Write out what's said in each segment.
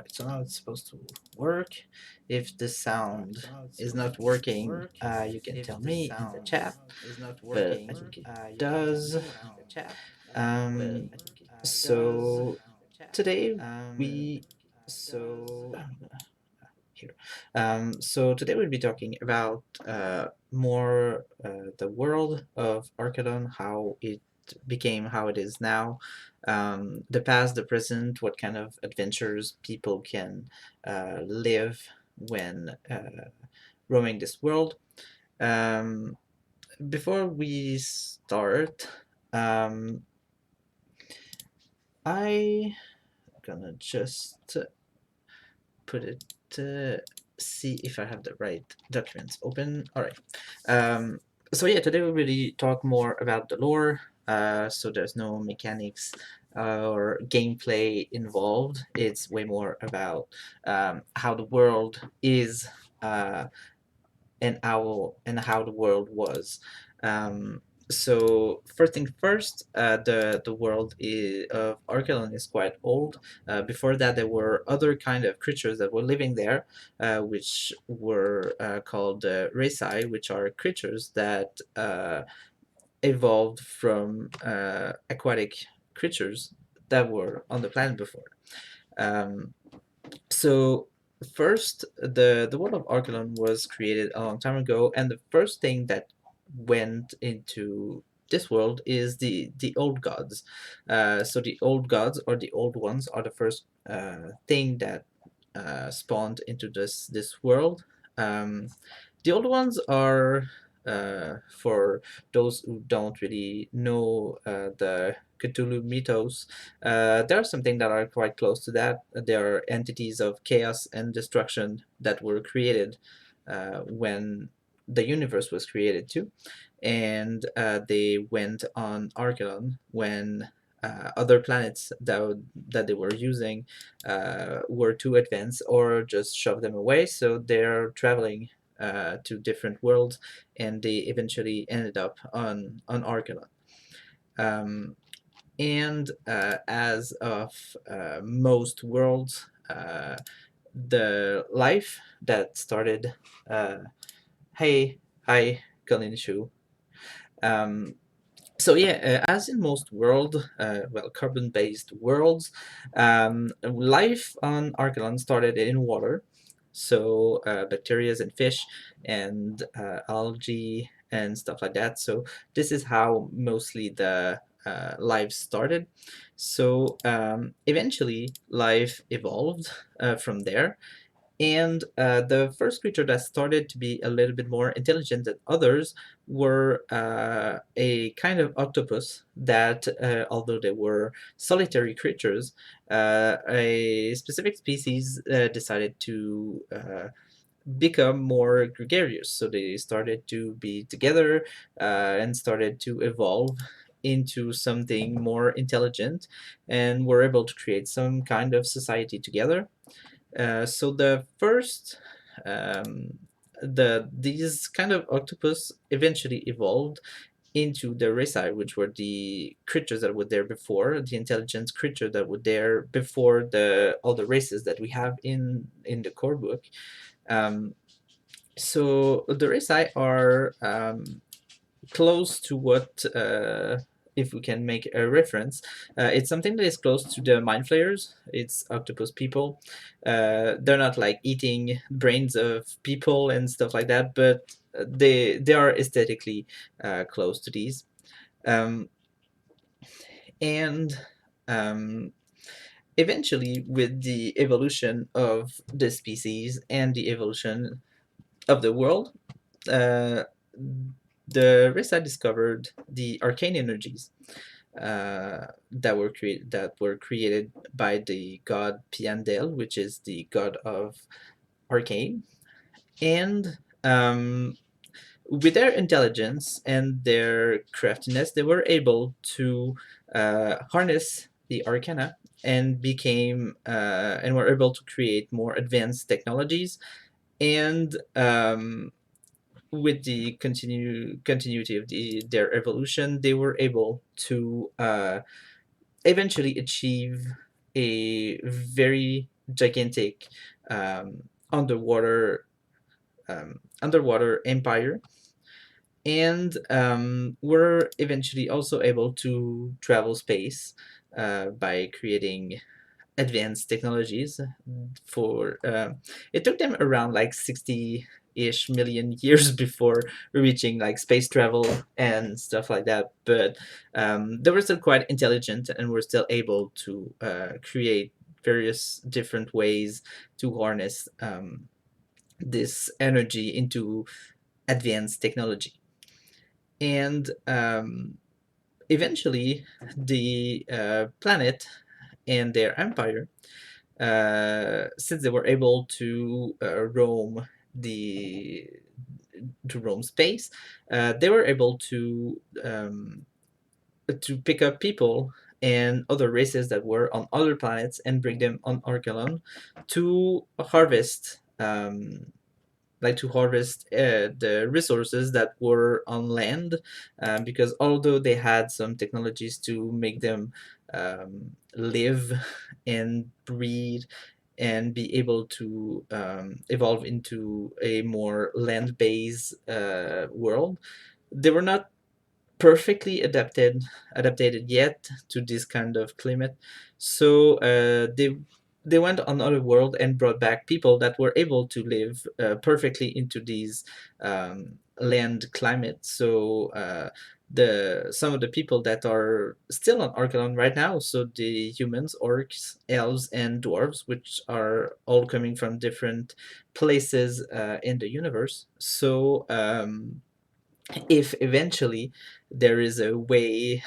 Alright, so now it's supposed to work. If the sound is not working, you can tell me in the chat, but I think it does. Um, so today we here. So today we'll be talking about more the world of Arkelon, how it became how it is now, the past, the present, what kind of adventures people can live when roaming this world. Um, Before we start, um, I'm gonna just put it see if I have the right documents open. All right. So yeah, today we'll really talk more about the lore. So there's no mechanics or gameplay involved. It's way more about how the world is and how the world was. Um, so first thing first, the world of Arkelon is quite old. Before that, there were other kind of creatures that were living there, which were called Resai, which are creatures that evolved from aquatic creatures that were on the planet before. Um, so first, the world of Arkelon was created a long time ago, and the first thing that went into this world is the old gods. So the old gods, or the old ones, are the first thing that spawned into this world. The old ones are, for those who don't really know the Cthulhu mythos, there are something that are quite close to that. There are entities of chaos and destruction that were created when the universe was created too, and they went on Arkelon when other planets that they were using were too advanced or just shoved them away. So they're traveling to different worlds, and they eventually ended up on Arkelon. Um, and as of most worlds, the life that started. Hey, hi, Colin Shu. Um, so yeah, as in most carbon-based worlds, life on Arkelon started in water. So bacteria and fish and algae and stuff like that. So this is how mostly the life started. So eventually life evolved from there, and the first creature that started to be a little bit more intelligent than others were a kind of octopus that, although they were solitary creatures, a specific species decided to become more gregarious. So they started to be together and started to evolve into something more intelligent, and were able to create some kind of society together. So the first, um, these kind of octopus eventually evolved into the Resai, which were the creatures that were there before, the intelligent creature that were there before the all the races that we have in the core book. Um, so the Resai are close to what, if we can make a reference, it's something that is close to the mind flayers. It's octopus people. They're not like eating brains of people and stuff like that, but they are aesthetically close to these. Um, and um, Eventually, with the evolution of the species and the evolution of the world, uh, the Risa discovered the arcane energies that were created by the god Piandel, which is the god of arcane, and with their intelligence and their craftiness, they were able to harness the arcana and were able to create more advanced technologies, and with the continuity of their evolution, they were able to eventually achieve a very gigantic underwater underwater empire, and were eventually also able to travel space by creating advanced technologies. For It took them around like 60-ish million years before reaching like space travel and stuff like that, but they were still quite intelligent and were still able to create various different ways to harness this energy into advanced technology. And eventually the planet and their empire, since they were able the to roam space, they were able to pick up people and other races that were on other planets and bring them on Arkelon to harvest. To harvest the resources that were on land, because although they had some technologies to make them live and breed and be able to evolve into a more land-based world, they were not perfectly adapted yet to this kind of climate. So they went on other world and brought back people that were able to live perfectly into these land climate. So the some of the people that are still on Arkelon right now, so the humans, orcs, elves, and dwarves, which are all coming from different places in the universe. So if eventually there is a way,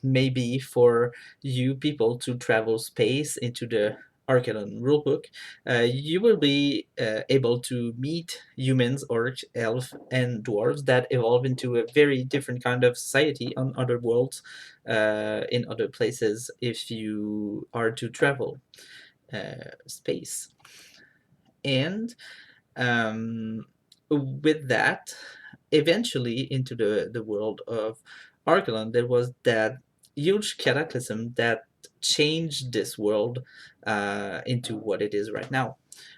maybe for you people to travel space into the Arcadon rulebook, you will be able to meet humans, orcs, elves, and dwarves that evolve into a very different kind of society on other worlds, in other places, if you are to travel space. And with that, eventually into the world of Arkelon, there was that huge cataclysm that changed this world into what it is right now.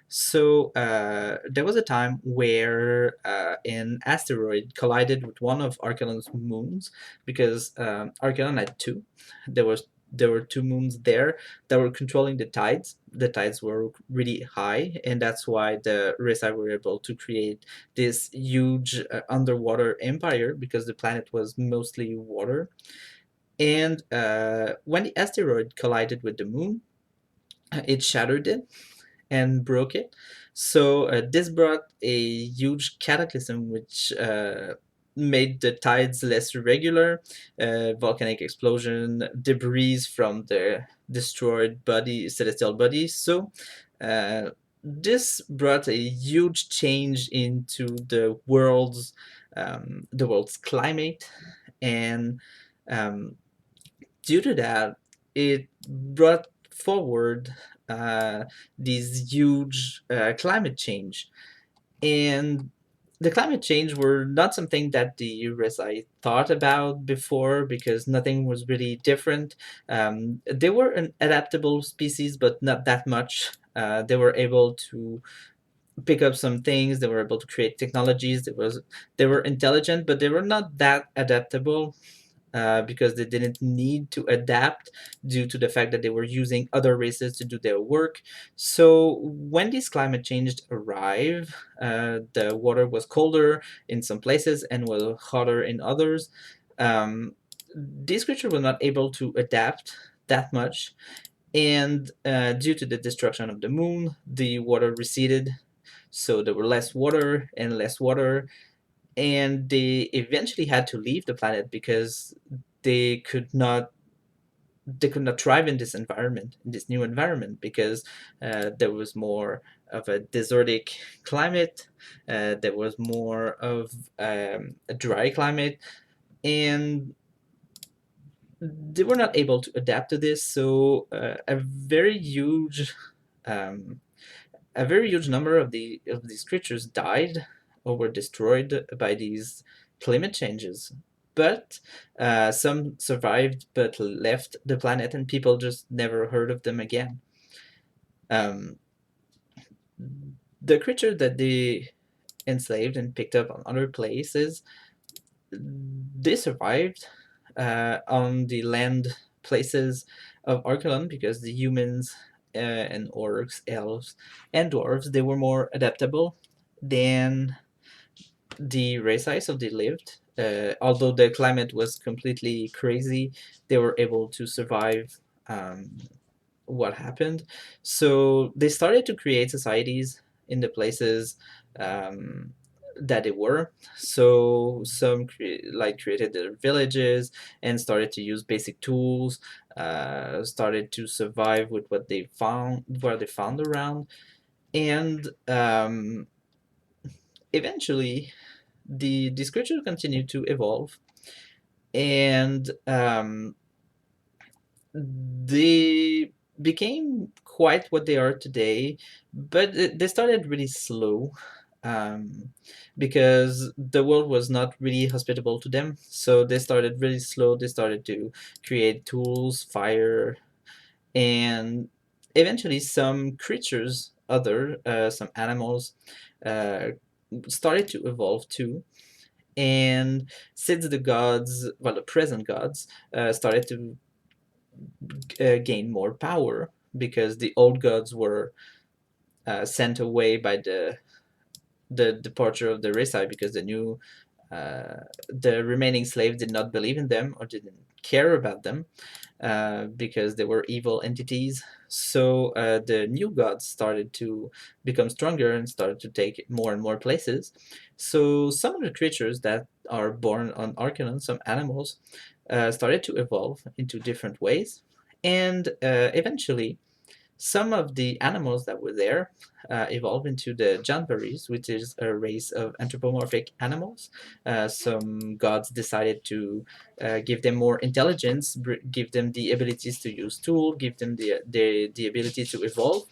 So there was a time where an asteroid collided with one of Arkelon's moons, because Arkelon had two. There were two moons there that were controlling the tides. The tides were really high, and that's why the Resi were able to create this huge underwater empire, because the planet was mostly water. And when the asteroid collided with the moon, it shattered it and broke it. So this brought a huge cataclysm, which made the tides less regular, volcanic explosion, debris from the destroyed celestial bodies. So this brought a huge change into the world's climate, and um, due to that, it brought forward these huge climate change. And the climate change were not something that the USI thought about before, because nothing was really different. They were an adaptable species, but not that much. They were able to pick up some things. They were able to create technologies. They were intelligent, but they were not that adaptable, because they didn't need to adapt due to the fact that they were using other races to do their work. So when this climate change arrived, the water was colder in some places and was hotter in others. These creatures were not able to adapt that much, and due to the destruction of the moon, the water receded. So there were less water and less water, and they eventually had to leave the planet because they could not they could not thrive in this environment, in this new environment, because there was more of a desertic climate, there was more of a dry climate, and they were not able to adapt to this. So um, a very huge number of these creatures died or were destroyed by these climate changes. But some survived but left the planet, and people just never heard of them again. Um, the creature that they enslaved and picked up on other places, they survived on the land places of Arkelon because the humans and orcs, elves, and dwarves, they were more adaptable than the race so they lived. Although the climate was completely crazy, they were able to survive um, what happened. So they started to create societies in the places um, that they were. So some created their villages and started to use basic tools. Started to survive with what they found around, and eventually the creatures continued to evolve, and they became quite what they are today, but they started really slow um, because the world was not really hospitable to them. So they started really slow. They started to create tools, fire, and eventually some creatures, some animals, uh, started to evolve too. And since the present gods, started to gain more power because the old gods were sent away by the departure of the Risai because the remaining slaves did not believe in them or didn't care about them because they were evil entities. So the new gods started to become stronger and started to take more and more places. So some of the creatures that are born on Arcanum, some animals, started to evolve into different ways. And eventually, some of the animals that were there evolved into the Janvaris, which is a race of anthropomorphic animals. Some gods decided to give them more intelligence, give them the abilities to use tools, give them the ability to evolve,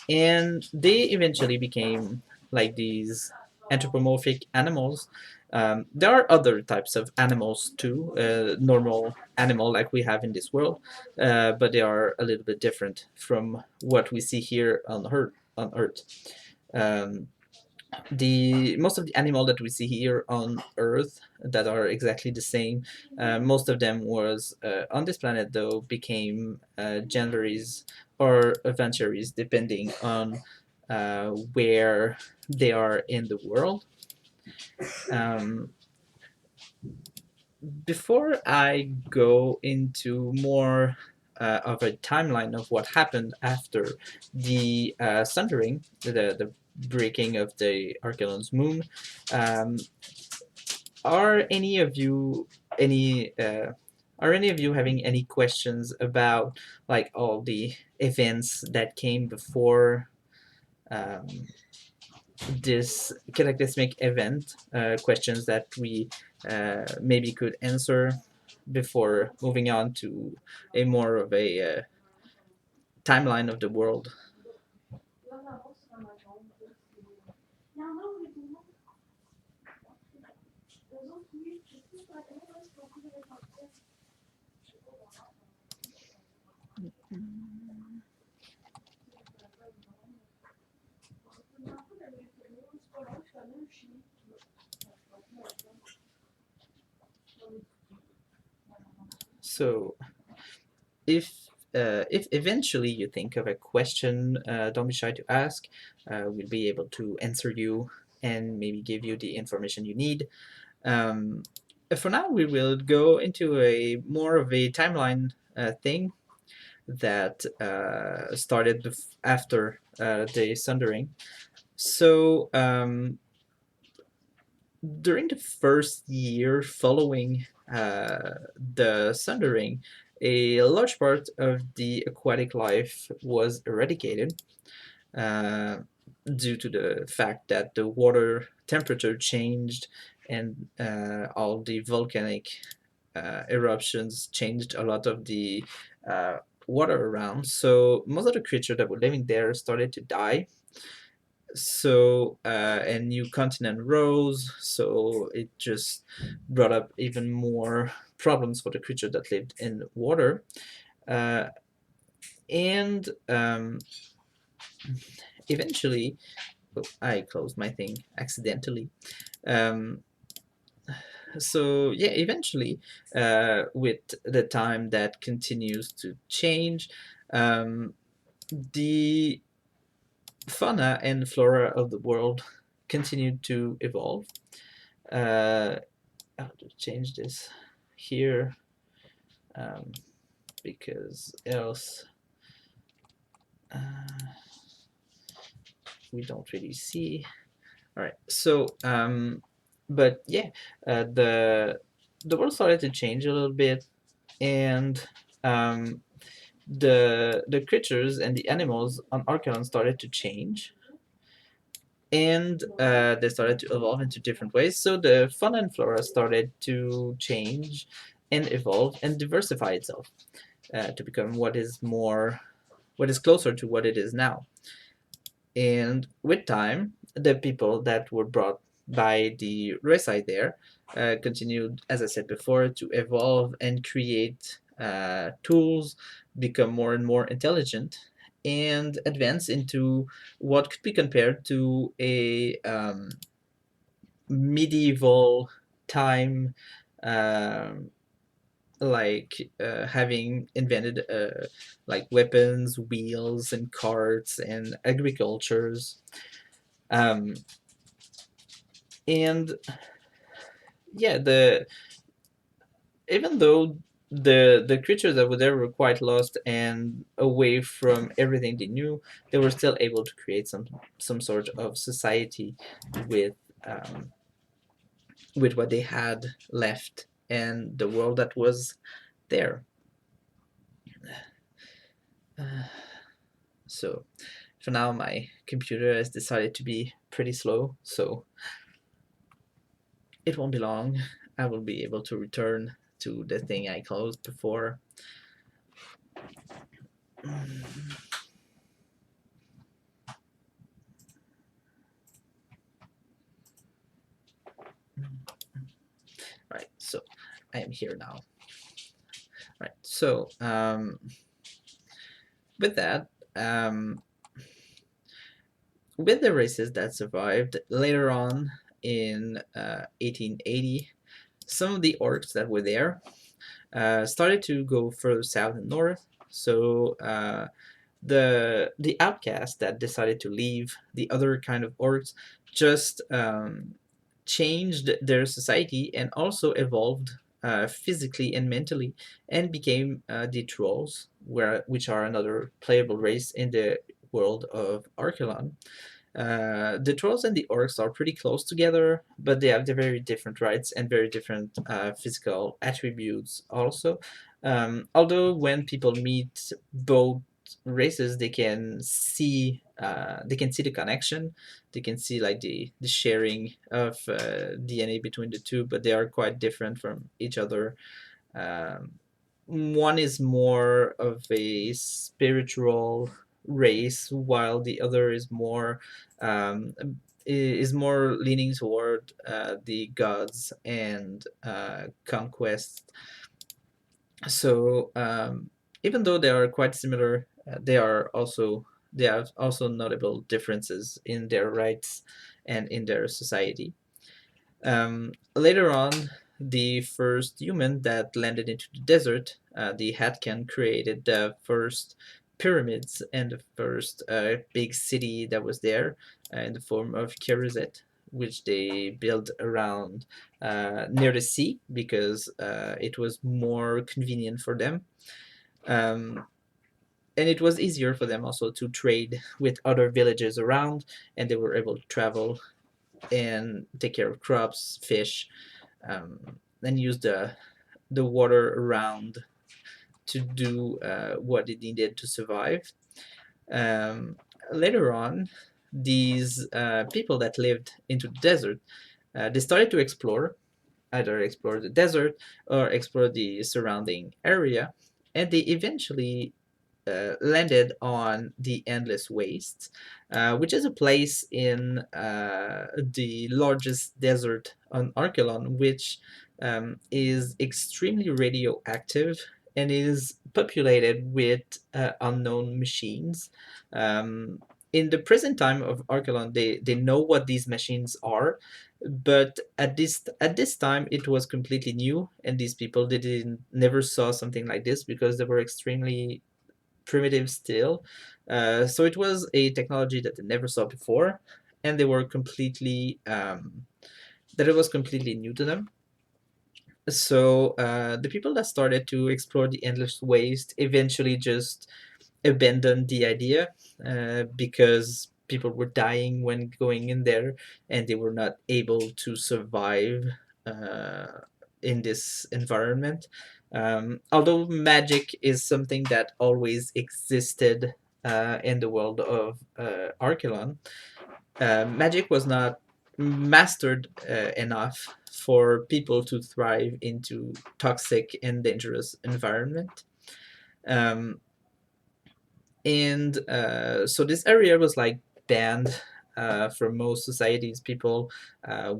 and they eventually became like these anthropomorphic animals. There are other types of animals too, normal animal like we have in this world, but they are a little bit different from what we see here on Earth. On Earth, um, the most of the animal that we see here on Earth that are exactly the same, most of them was on this planet though became genderies or adventuries depending on where they are in the world. Um, Before I go into more of a timeline of what happened after the sundering, the breaking of the Arkelon's moon, um, are any of you any are any of you having any questions about like all the events that came before um, this cataclysmic event? Questions that we maybe could answer before moving on to a more of a timeline of the world. So if eventually you think of a question, don't be shy to ask. We'll be able to answer you and maybe give you the information you need. Um, for now, we will go into a more of a timeline thing that started after the sundering. So during the first year following the sundering, a large part of the aquatic life was eradicated uh, due to the fact that the water temperature changed and all the volcanic eruptions changed a lot of the uh, water around. So most of the creatures that were living there started to die. So a new continent rose. So it just brought up even more problems for the creature that lived in water. Uh, and Eventually, oh, I closed my thing accidentally. Um, so yeah, eventually, with the time that continues to change, um, the fauna and flora of the world continued to evolve. I'll just change this here, um, because else uh, we don't really see. All right, so but yeah, the world started to change a little bit, and um, the creatures and the animals on Arkelon started to change, and they started to evolve into different ways. So the fauna and flora started to change and evolve and diversify itself, to become what is closer to what it is now. And with time, the people that were brought by the Resai there continued, as I said before, to evolve and create tools, become more and more intelligent, and advance into what could be compared to a medieval time, um, like having invented like weapons, wheels, and carts, and agricultures. Um, and yeah, the even though the creatures that were there were quite lost and away from everything they knew, they were still able to create some sort of society with um, with what they had left and the world that was there. Uh, so for now, my computer has decided to be pretty slow, so it won't be long. I will be able to return to the thing I closed before. Right, so I am here now. Right, so with that, with the races that survived later on in 1880, some of the orcs that were there started to go further south and north. So the outcasts that decided to leave the other kind of orcs just changed their society and also evolved physically and mentally, and became the trolls, which are another playable race in the world of Arkelon. The trolls and the orcs are pretty close together, but they have the very different rights and very different physical attributes also. Although when people meet both races, they can see the connection, they can see like the sharing of DNA between the two, but they are quite different from each other. um, One is more of a spiritual race, while the other um, is more leaning toward the gods and conquest. So even though they are quite similar, they have also notable differences in their rights and in their society. Later on, the first human that landed into the desert, the Hatkan, created the first pyramids and the first big city that was there in the form of Keruzet, which they built around near the sea because it was more convenient for them. Um, and it was easier for them also to trade with other villages around, and they were able to travel and take care of crops, fish, and use the water around to do what it needed to survive. Um, Later on, these people that lived into the desert, they started to explore, either explore the desert or explore the surrounding area, and they eventually landed on the Endless Wastes, which is a place in the largest desert on Arkelon, which is extremely radioactive and is populated with unknown machines. Um, in the present time of Arkelon, they know what these machines are, but at this time it was completely new, and these people didn't never saw something like this because they were extremely primitive still. So it was a technology that they never saw before, and they were completely that it was completely new to them. So the people that started to explore the endless waste eventually just abandoned the idea because people were dying when going in there, and they were not able to survive uh, in this environment. Although magic is something that always existed in the world of Arkelon, magic was not mastered enough for people to thrive into toxic and dangerous environment. Um, and so this area was like banned from most societies. People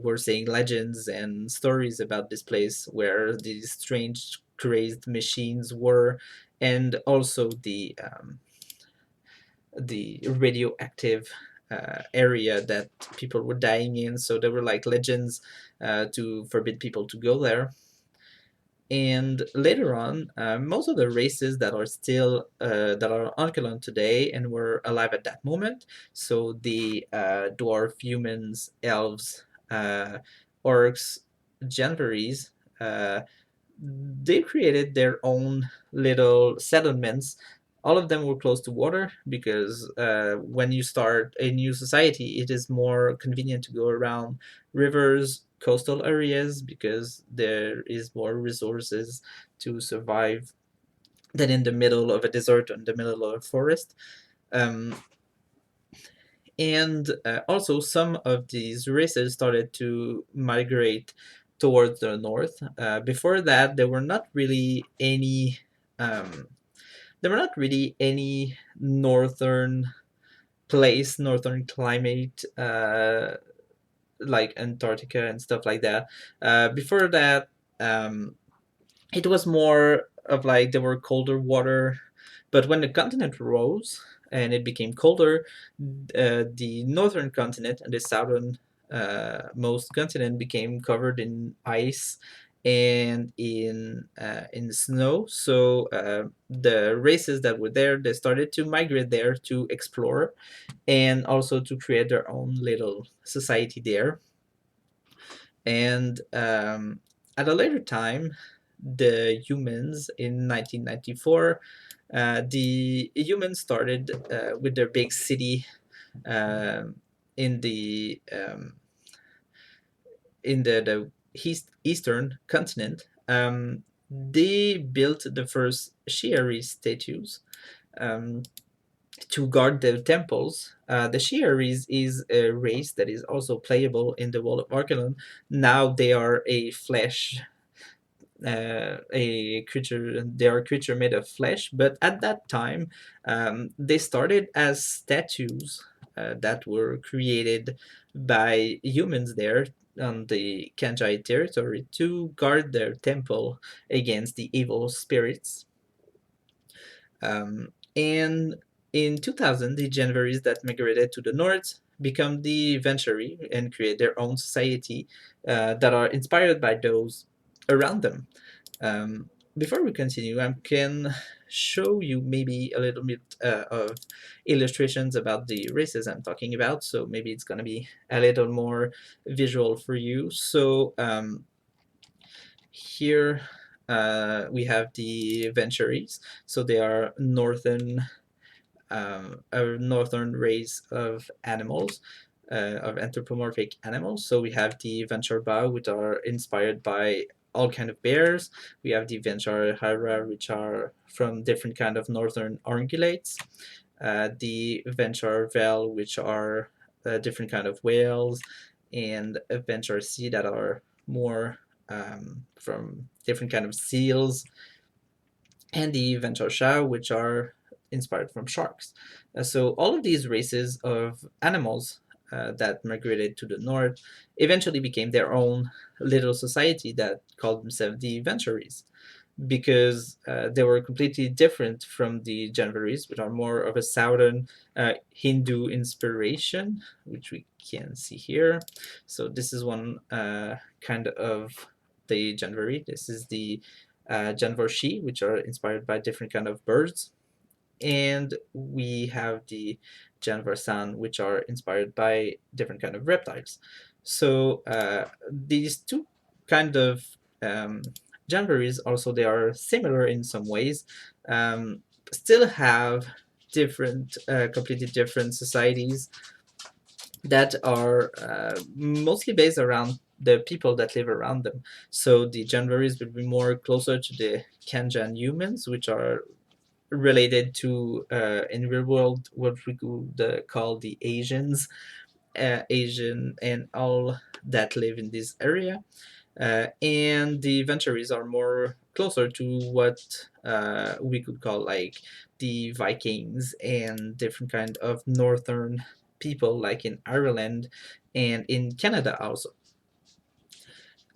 were saying legends and stories about this place where these strange crazed machines were, and also the radioactive area that people were dying in. So there were like legends to forbid people to go there. And later on, most of the races that are still that are on Arkelon today and were alive at that moment, so the dwarf, humans, elves, orcs, Janvaries, they created their own little settlements. All of them were close to water because when you start a new society, it is more convenient to go around rivers, coastal areas, because there is more resources to survive than in the middle of a desert or in the middle of a forest. Um, and also, some of these races started to migrate towards the north. Before that, there were not really any. Um, there were not really any northern climate like Antarctica and stuff like that. Before that, um, it was more of like there were colder water, but when the continent rose and it became colder, the northern continent and the southern most continent became covered in ice and in snow. So the races that were there, they started to migrate there to explore and also to create their own little society there. And at a later time, the humans in 1994, the humans started with their big city um, in the eastern continent. They built the first Shi'ari statues um, to guard the temples. The Shi'aris is a race that is also playable in the world of Arkelon. Now they are a creature. They are a creature made of flesh, but at that time, they started as statues that were created by humans there on the Kanjai territory to guard their temple against the evil spirits. And in 2000, the Janvaris that migrated to the north become the Venturi and create their own society that are inspired by those around them. Um, Before we continue, I can show you maybe a little bit of illustrations about the races I'm talking about. So maybe it's going to be a little more visual for you. So here we have the Venturies. So they are a northern race of animals, of anthropomorphic animals. So we have the Venturba, which are inspired by all kind of bears. We have the Venturhara, which are from different kind of northern ungulates. The Venturvel, which are different kind of whales, and Ventursi that are more from different kind of seals, and the Ventursha, which are inspired from sharks. So all of these races of animals that migrated to the north eventually became their own little society that called themselves the Venturies. because they were completely different from the Janvaris, which are more of a southern Hindu inspiration, which we can see here. So this is one kind of the Janvari. This is the Janvarshi, which are inspired by different kind of birds. And we have the Janvarsan, which are inspired by different kind of reptiles. So these two kind of um, Janvaris, also they are similar in some ways, um, still have different, completely different societies that are mostly based around the people that live around them. So the Janvaris would be more closer to the Kanjan humans, which are related to in real world what we could call the Asians, Asian and all that live in this area. And the Ventures are more closer to what we could call like the Vikings and different kind of northern people, like in Ireland and in Canada also.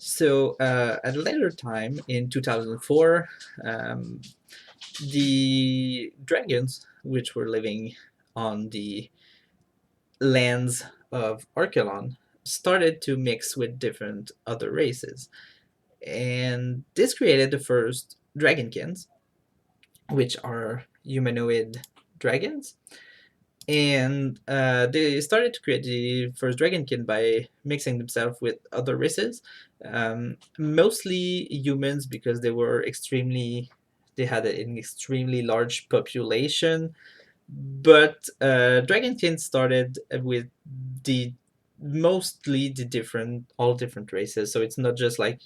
So at a later time in 2004, the dragons, which were living on the lands of Arkelon, started to mix with different other races. And this created the first dragonkins, which are humanoid dragons. And they started to create the first dragonkin by mixing themselves with other races, mostly humans, because they had an extremely large population. But dragonkin started with the mostly the all different races. So it's not just like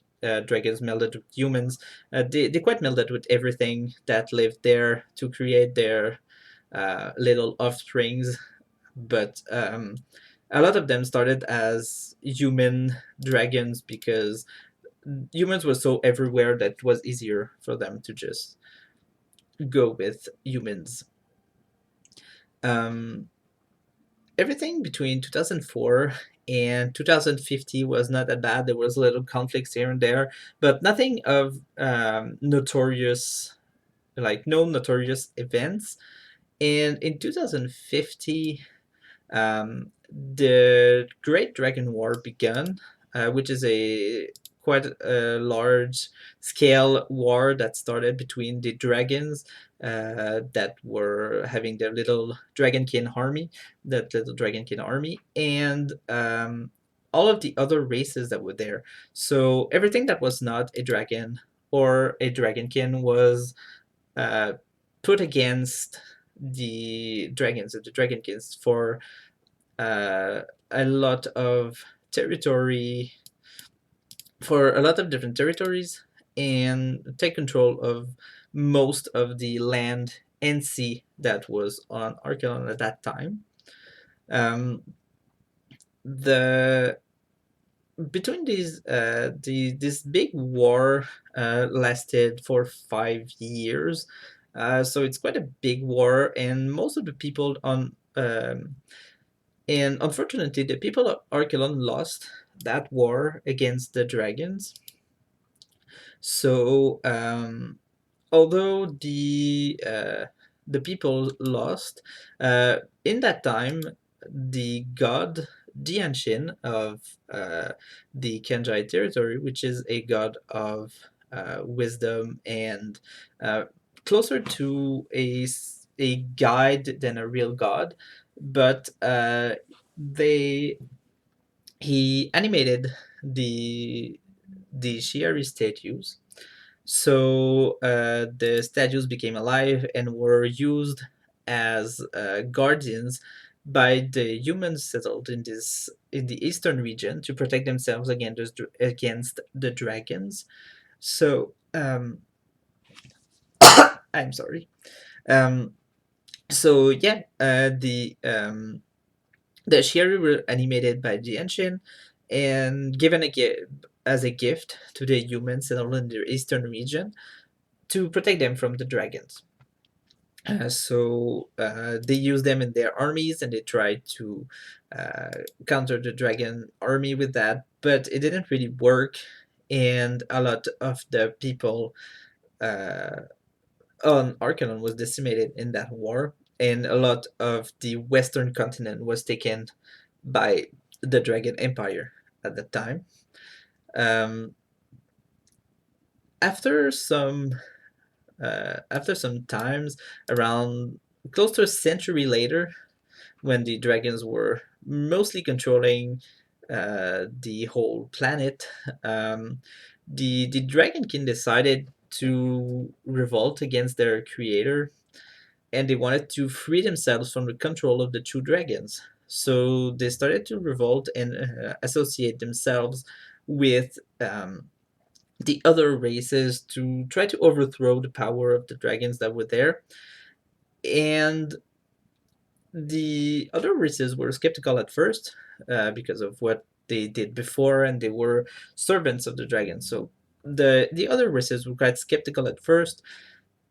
dragons melded with humans. They quite melded with everything that lived there to create their little offsprings. But a lot of them started as human dragons because humans were so everywhere that it was easier for them to just go with humans. Um, Everything between 2004 and 2050 was not that bad. There was little conflicts here and there, but nothing of notorious, like no notorious events. And in 2050, the Great Dragon War began, which is a quite a large scale war that started between the dragons that were having their little dragonkin army, and all of the other races that were there. So everything that was not a dragon or a dragonkin was uh, put against the dragons or the dragonkins for uh, a lot of territory, for a lot of different territories, and take control of most of the land and sea that was on Arkelon at that time. Um, the Between these this big war lasted for 5 years, so it's quite a big war, and most of the people on and unfortunately, the people of Arkelon lost that war against the dragons. So, although the people lost, in that time, the god Dianshin of the Kenjai territory, which is a god of wisdom and uh, closer to a guide than a real god, but they he animated the Shiari statues. So the statues became alive and were used as guardians by the humans settled in the eastern region to protect themselves against the dragons. So I'm sorry. Um, so yeah, the Shiari were animated by the Ancient and given as a gift to the humans settled in the eastern region to protect them from the dragons. So they use them in their armies and they tried to uh, counter the dragon army with that, but it didn't really work. And a lot of the people on Arkelon was decimated in that war, and a lot of the western continent was taken by the Dragon Empire at the time. Um, after some after some times, around close to a century later, when the dragons were mostly controlling the whole planet, um, the Dragon King decided to revolt against their creator, and they wanted to free themselves from the control of the two dragons. So they started to revolt and associate themselves with the other races to try to overthrow the power of the dragons that were there. And the other races were skeptical at first because of what they did before, and they were servants of the dragon. So the other races were quite skeptical at first,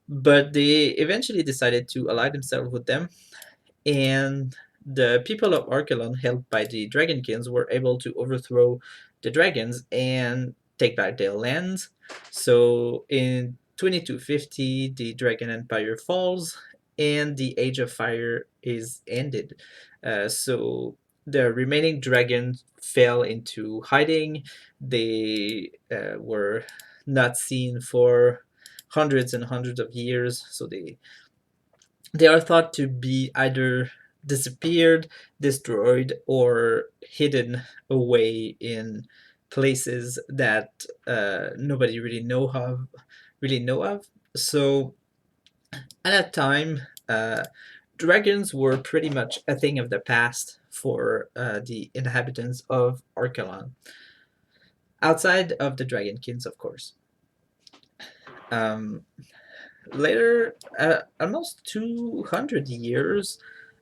but they eventually decided to ally themselves with them, and the people of Arkelon, helped by the Dragon Kings, were able to overthrow the dragons and take back their lands. So in 2250, the Dragon Empire falls, and the Age of Fire is ended. So the remaining dragons fell into hiding. They were not seen for hundreds and hundreds of years, so they are thought to be either disappeared, destroyed, or hidden away in places that nobody really know of. So at that time, dragons were pretty much a thing of the past for the inhabitants of Arkelon, outside of the Dragon Kings, of course. Um, Later, almost 200 years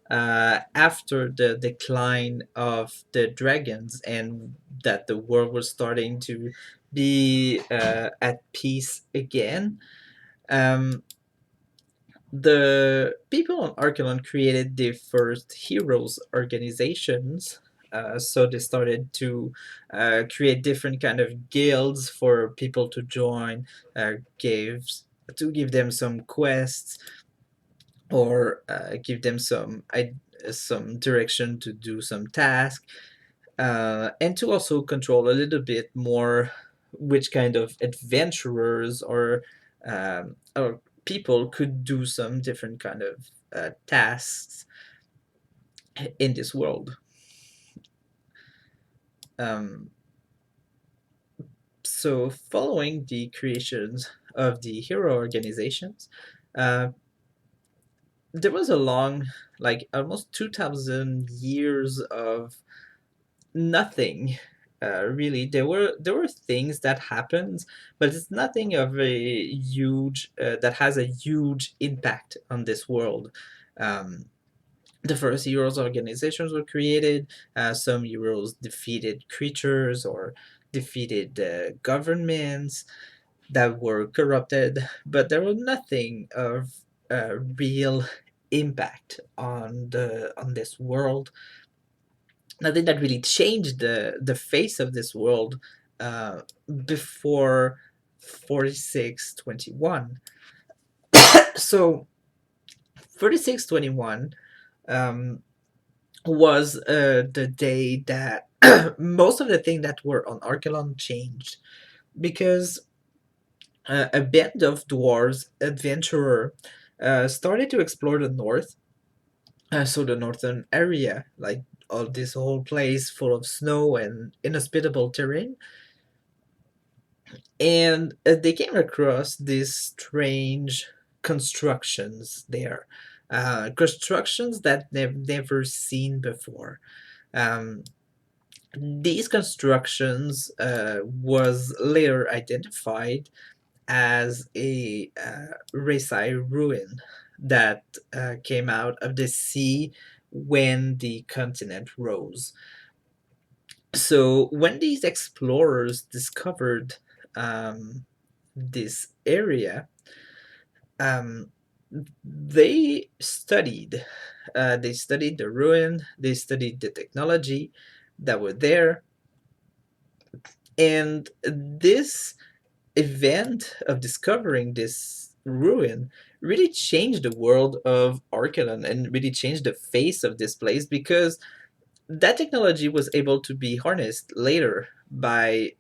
after the decline of the dragons, and that the world was starting to be at peace again, um, the people on Arkelon created the first heroes organizations. So they started to create different kind of guilds for people to join, gave to give them some quests, or give them some direction to do some task, and to also control a little bit more which kind of adventurers or people could do some different kind of tasks in this world. Um, so following the creations of the hero organizations, uh, there was a long, like almost 2000 years of nothing. Really, there were things that happened, but it's nothing of a huge that has a huge impact on this world. um, the first heroes organizations were created. Some heroes defeated creatures or defeated governments that were corrupted, but there was nothing of real impact on this world. Nothing that really changed the face of this world uh, before 4621. So 4621 um, was the day that most of the things that were on Arkelon changed, because a band of dwarves adventurer started to explore the north, so the northern area, like all this whole place full of snow and inhospitable terrain, and they came across these strange constructions there, constructions that they've never seen before. Um, these constructions was later identified as a Resai ruin that came out of the sea when the continent rose. So when these explorers discovered this area, um, they studied the ruin, they studied the technology that were there, and this event of discovering this ruin really changed the world of Arkelon and really changed the face of this place, because that technology was able to be harnessed later by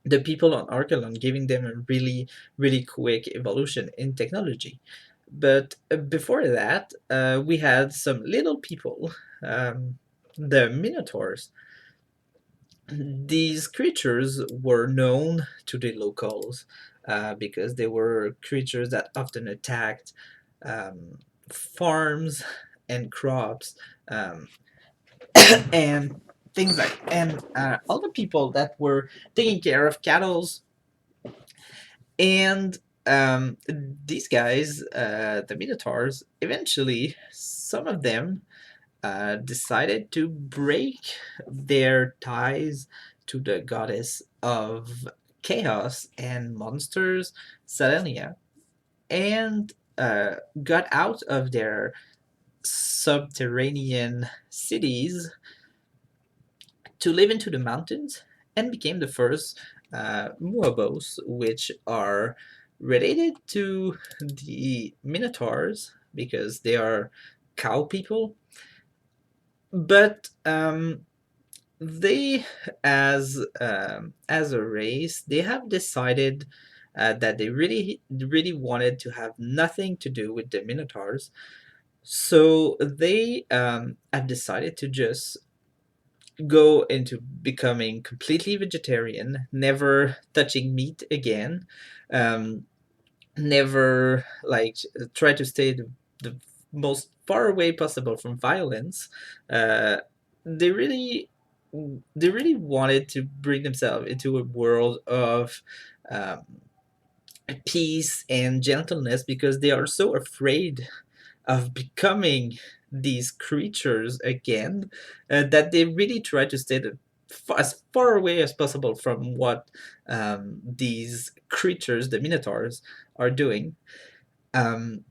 the people on Arkelon, giving them a really, really quick evolution in technology. But before that, we had some little people, the Minotaurs. These creatures were known to the locals because they were creatures that often attacked um, farms and crops, um, and things like, and all the people that were taking care of cattle. And these guys, the Minotaurs, eventually, some of them decided to break their ties to the goddess of chaos and monsters, Selenia, and got out of their subterranean cities to live into the mountains, and became the first Muabos, which are related to the Minotaurs because they are cow people. But they, as a race, they have decided that they really wanted to have nothing to do with the Minotaurs. So they have decided to just go into becoming completely vegetarian, never touching meat again, um, never like try to stay the most far away possible from violence. Uh, they really they really wanted to bring themselves into a world of um, peace and gentleness, because they are so afraid of becoming these creatures again, that they really try to stay as far away as possible from what these creatures, the Minotaurs, are doing. Um,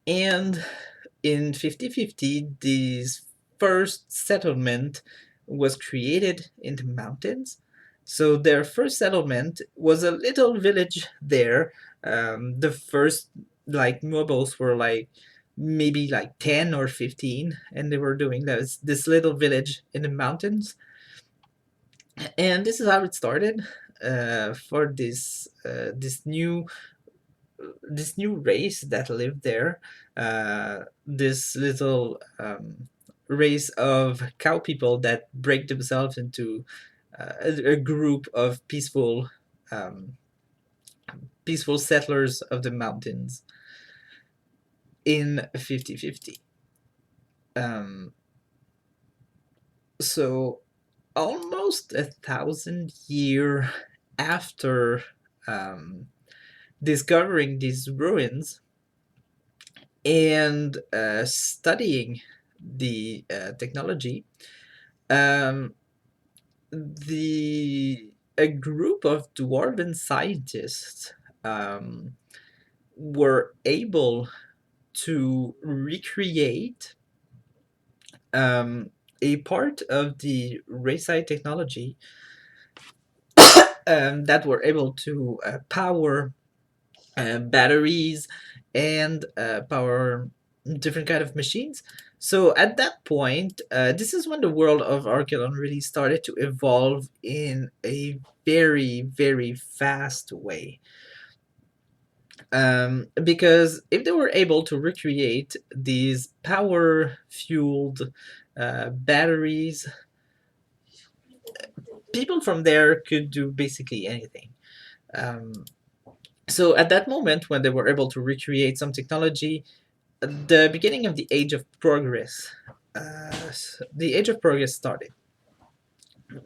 and in 5050, this first settlement was created in the mountains. So their first settlement was a little village there. The first like mobiles were like maybe like 10 or 15, and they were doing this little village in the mountains. And this is how it started for this new race that lived there, this little race of cow people that break themselves into a group of um, peaceful settlers of the mountains in 5050. Um, so almost 1,000 year after um, discovering these ruins and studying the technology, um, the a group of dwarven scientists um, were able to recreate a part of the Rayside technology that were able to power batteries and power different kind of machines. So at that point, this is when the world of Arkelon really started to evolve in a very, very fast way. Because if they were able to recreate these power fueled batteries, people from there could do basically anything. Um, so at that moment, when they were able to recreate some technology, the beginning of the Age of Progress, the Age of Progress started,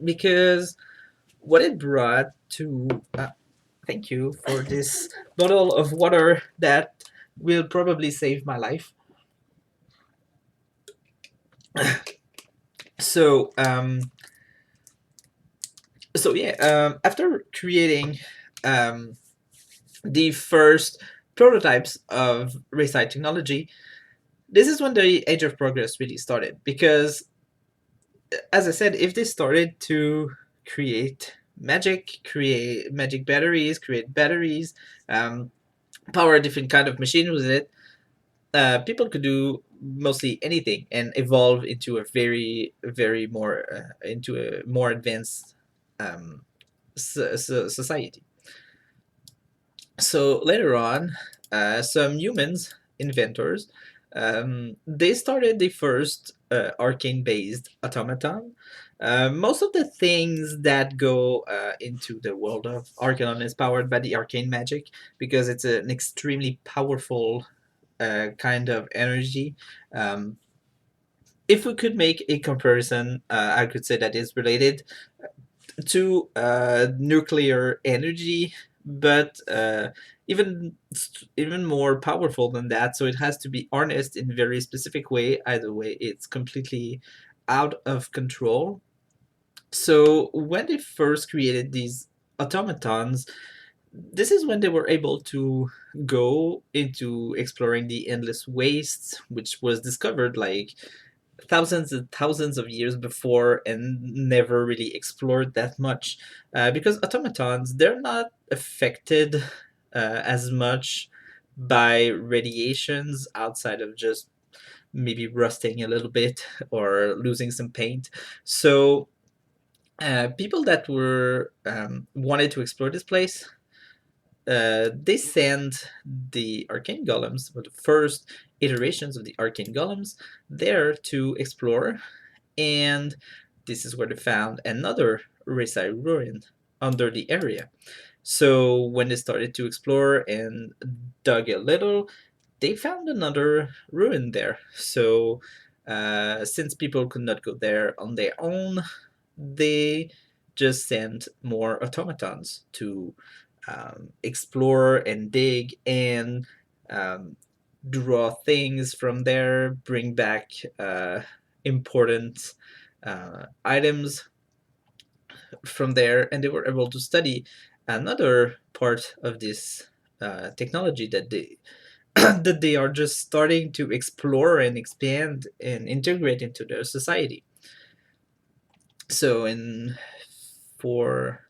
because what it brought to. Thank you for this bottle of water that will probably save my life. So, after creating um, the first prototypes of Rayside technology, this is when the Age of Progress really started. Because, as I said, if they started to create magic, create magic batteries, create batteries, um, power a different kind of machine with it. People could do mostly anything and evolve into a very more into a more advanced um, society. So later on, some humans inventors, they started the first arcane-based automaton. Most of the things that go into the world of Arkelon is powered by the arcane magic because it's an extremely powerful kind of energy. Um, if we could make a comparison, I could say that is related to nuclear energy, but even more powerful than that. So it has to be harnessed in a very specific way. Either way, it's completely out of control. So when they first created these automatons, this is when they were able to go into exploring the endless wastes, which was discovered like thousands and thousands of years before and never really explored that much because automatons they're not affected as much by radiations outside of just maybe rusting a little bit or losing some paint. So people that were wanted to explore this place, they sent the arcane golems, or the first iterations of the arcane golems, there to explore. And this is where they found another Resai ruin under the area. So when they started to explore and dug a little, they found another ruin there. So since people could not go there on their own, they just sent more automatons to explore and dig and um, draw things from there, bring back important items from there, and they were able to study another part of this technology that they that they are just starting to explore and expand and integrate into their society. So in for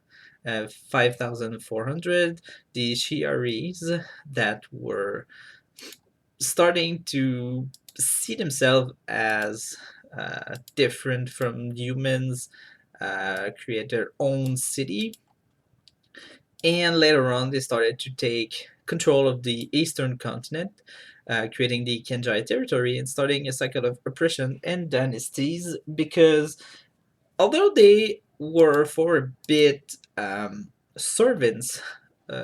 5,400, the Shi'aris that were starting to see themselves as different from humans, create their own city, and later on they started to take control of the eastern continent, creating the Kenjai territory and starting a cycle of oppression and dynasties. Because although they were for a bit servants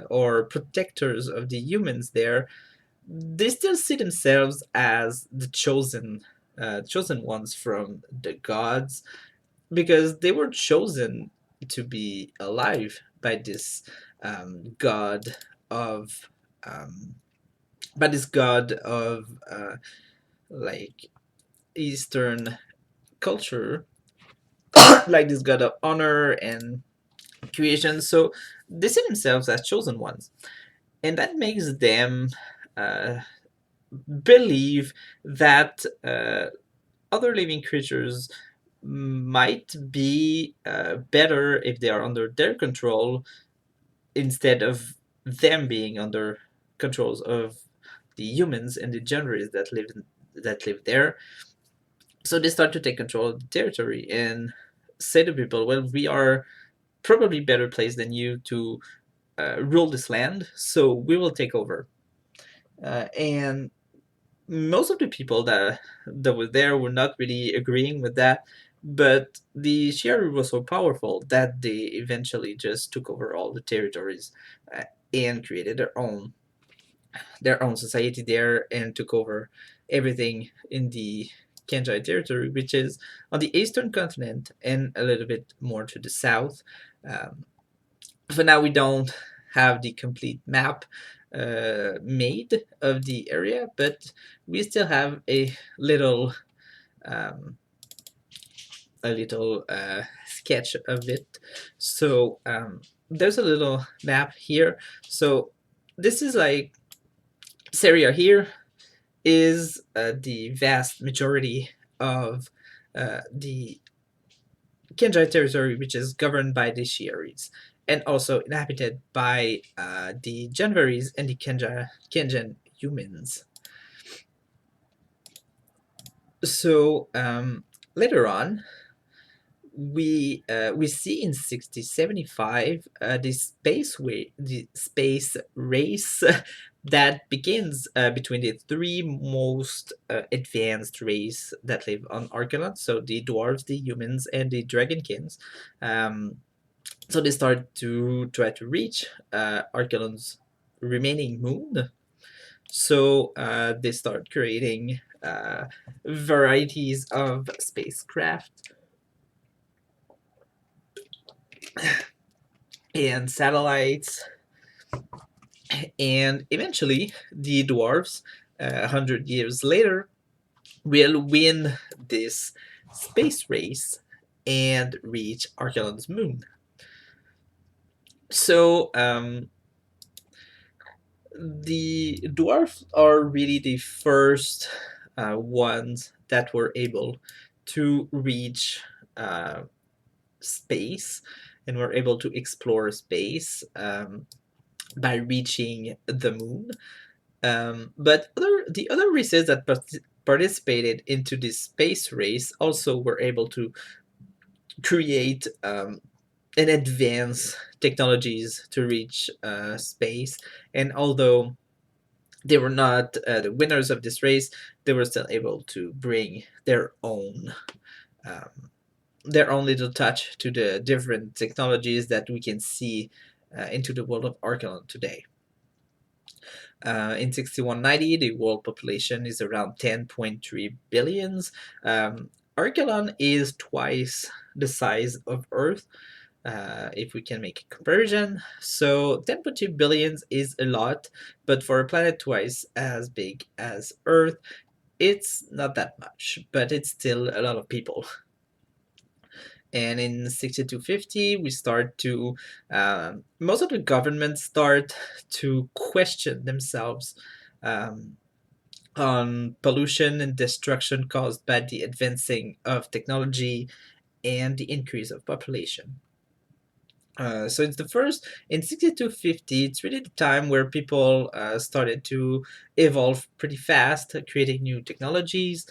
or protectors of the humans there, they still see themselves as the chosen ones from the gods, because they were chosen to be alive by this god of um, like Eastern culture, like this god of honor and creation. So they see themselves as chosen ones, and that makes them uh, believe that other living creatures might be better if they are under their control instead of them being under controls of the humans and the generaries that live there. So they start to take control of the territory and say to people, "Well, we are probably better placed than you to rule this land, so we will take over." And most of the people that were there were not really agreeing with that, but the Shi'ar was so powerful that they eventually just took over all the territories and created their own society there and took over everything in the Kenjai territory, which is on the eastern continent and a little bit more to the south. Um, for now, we don't have the complete map made of the area, but we still have um, a little sketch of it. So there's a little map here. So this is like this area here is the vast majority of the Kenja territory, which is governed by the Shi'aris, and also inhabited by the Janvaris and the Kenjan humans. So later on, we see in 6075 the space race that begins between the three most advanced race that live on Arkelon, so the dwarves, the humans, and the dragonkins. So they start to try to reach Arkelon's remaining moon. So they start creating varieties of spacecraft and satellites, and eventually the dwarves, 100 years later, will win this space race and reach Arkelon's moon. So the dwarves are really the first ones that were able to reach uh, space and were able to explore space by reaching the moon. But the other races that participated into this space race also were able to create and advance technologies to reach space. And although they were not the winners of this race, they were still able to bring um, their own little touch to the different technologies that we can see into the world of Arkelon today. In 6190, the world population is around 10.3 billions. Arkelon is twice the size of Earth, if we can make a comparison. So 10.2 billions is a lot, but for a planet twice as big as Earth, it's not that much, but it's still a lot of people. And in 6250, we start to most of the governments start to question themselves on pollution and destruction caused by the advancing of technology and the increase of population. So it's the first in 6250. It's really the time where people started to evolve pretty fast, creating new technologies,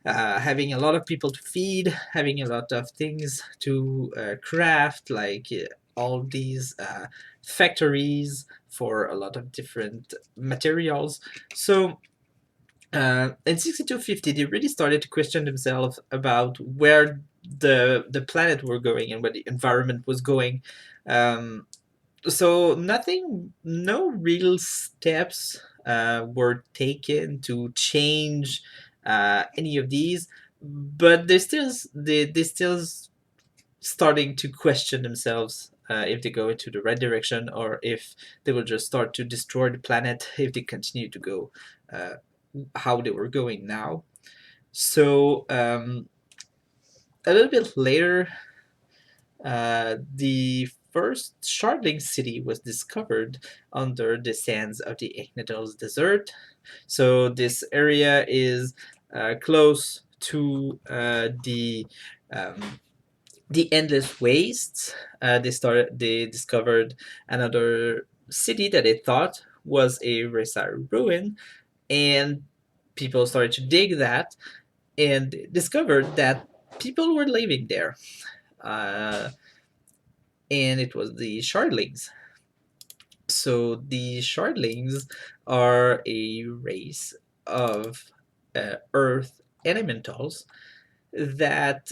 having a lot of people to feed, having a lot of things to craft, like all these factories for a lot of different materials. So in 6250, they really started to question themselves about where the planet were going and where the environment was going. Um, so no real steps were taken to change any of these, but they still starting to question themselves if they go into the right direction or if they will just start to destroy the planet if they continue to go uh, how they were going now. So a little bit later, the first Shardling city was discovered under the sands of the Ignatals Desert. So this area is close to um, the endless wastes. They discovered another city that they thought was a Resar ruin, and people started to dig that and discovered that people were living there. Uh, and it was the Shardlings. So the Shardlings are a race of earth elementals that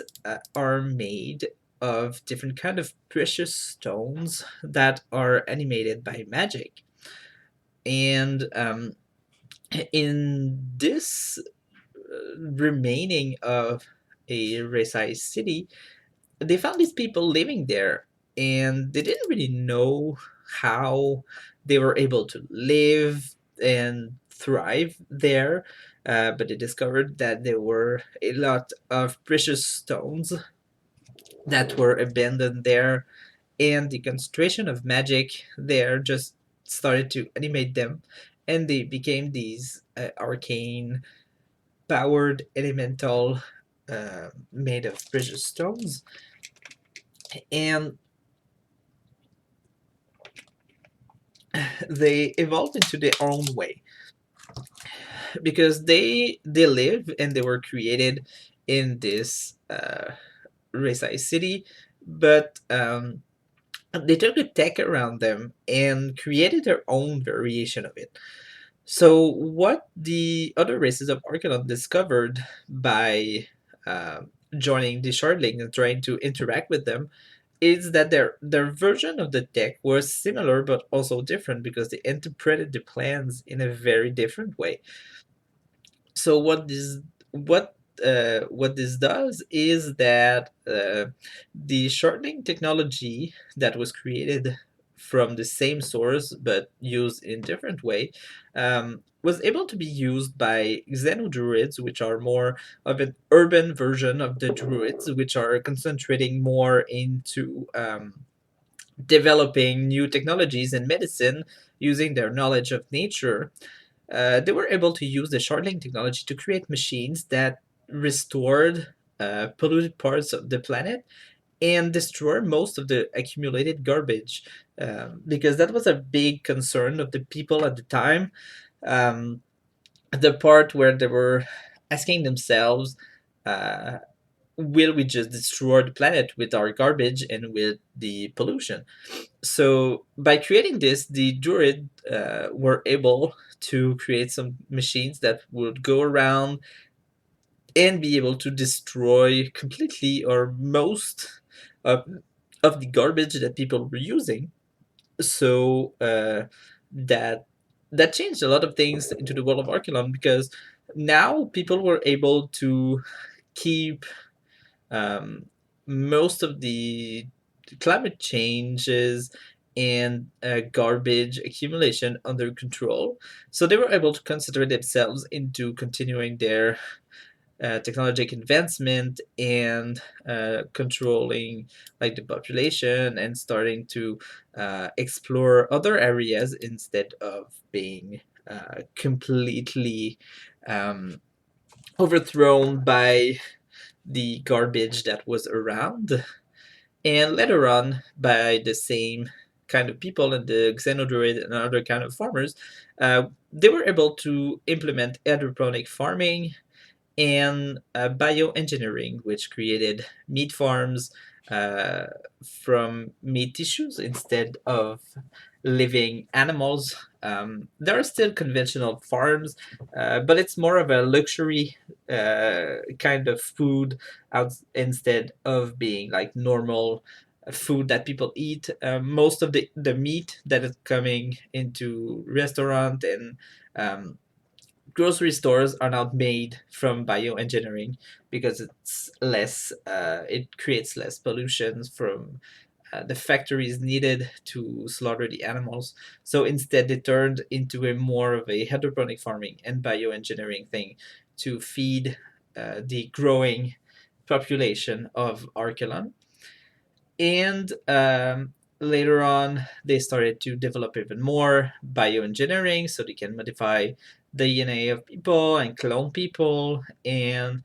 are made of different kind of precious stones that are animated by magic. And in this remaining of a Resai city, they found these people living there, and they didn't really know how they were able to live and thrive there. But they discovered that there were a lot of precious stones that were abandoned there, and the concentration of magic there just started to animate them, and they became these arcane powered elemental made of precious stones. and they evolved into their own way because they live and they were created in this Resai city, but they took the tech around them and created their own variation of it. So what the other races of Arkelon discovered by joining the Shardling and trying to interact with them is that their version of the tech was similar but also different because they interpreted the plans in a very different way. So what this does is that the shortening technology that was created from the same source but used in different way was able to be used by xenodruids, which are more of an urban version of the druids, which are concentrating more into developing new technologies in medicine using their knowledge of nature. They were able to use the sharding technology to create machines that restored polluted parts of the planet and destroy most of the accumulated garbage, because that was a big concern of the people at the time. Um, the part where they were asking themselves, uh, will we just destroy the planet with our garbage and with the pollution? So by creating this, the Druid were able to create some machines that would go around and be able to destroy completely or most of, of the garbage that people were using. So that that changed a lot of things into the world of Arkelon, because now people were able to keep um, most of the climate changes and garbage accumulation under control. So they were able to consider themselves into continuing their technological advancement and controlling like the population and starting to explore other areas instead of being completely um, overthrown by the garbage that was around, and later on by the same kind of people and the xenodroid and other kind of farmers. They were able to implement hydroponic farming and bioengineering, which created meat farms uh, from meat tissues instead of living animals. There are still conventional farms, but it's more of a luxury kind of food out instead of being like normal food that people eat. Most of the meat that is coming into restaurant and grocery stores are now made from bioengineering because it's less it creates less pollution from the factories needed to slaughter the animals. So instead they turned into a more of a hydroponic farming and bioengineering thing to feed the growing population of Arkelon. And later on, they started to develop even more bioengineering so they can modify the DNA of people and clone people. And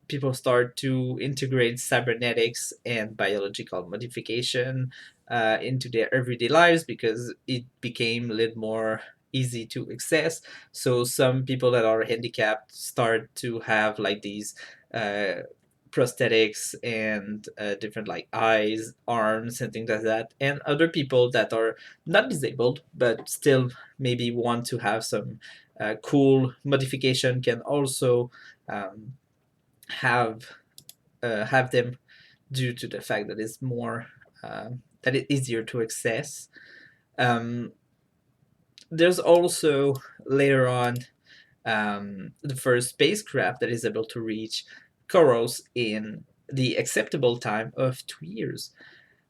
people start to integrate cybernetics and biological modification into their everyday lives because it became a little more easy to access. So some people that are handicapped start to have like these uh, prosthetics and different like eyes, arms, and things like that. And other people that are not disabled but still maybe want to have some cool modification can also um, have have them due to the fact that it's more that it's easier to access. Um, there's also later on the first spacecraft that is able to reach Koros in the acceptable time of 2 years.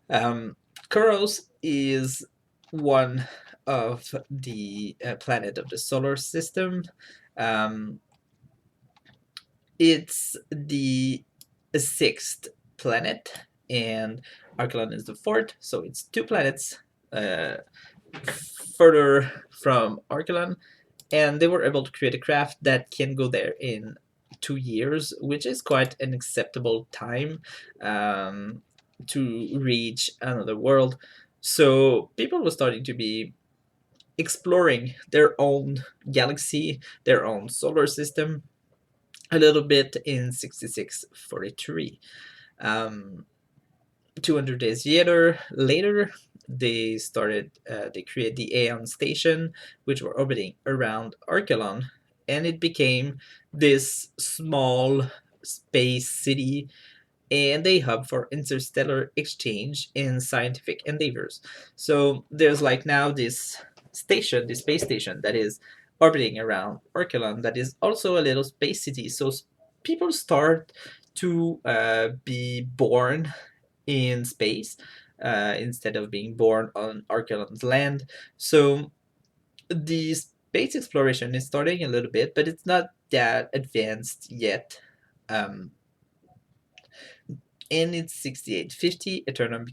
Um, Koros is one of the planet of the solar system. Um, it's the sixth planet, and Arkelon is the fourth, so it's two planets uh, further from Arkelon, and they were able to create a craft that can go there in 2 years, which is quite an acceptable time. Um, to reach another world. So people were starting to be exploring their own galaxy, their own solar system, a little bit in 6643. 200 days later, they created the Aeon Station, which were orbiting around Arkelon, and it became this small space city and a hub for interstellar exchange and scientific endeavors. So there's like now this station, this space station that is orbiting around Arkelon, that is also a little space city. So people start to be born in space instead of being born on Arkelon's land. So the space exploration is starting a little bit, but it's not that advanced yet. Um, In its 6850, Eternum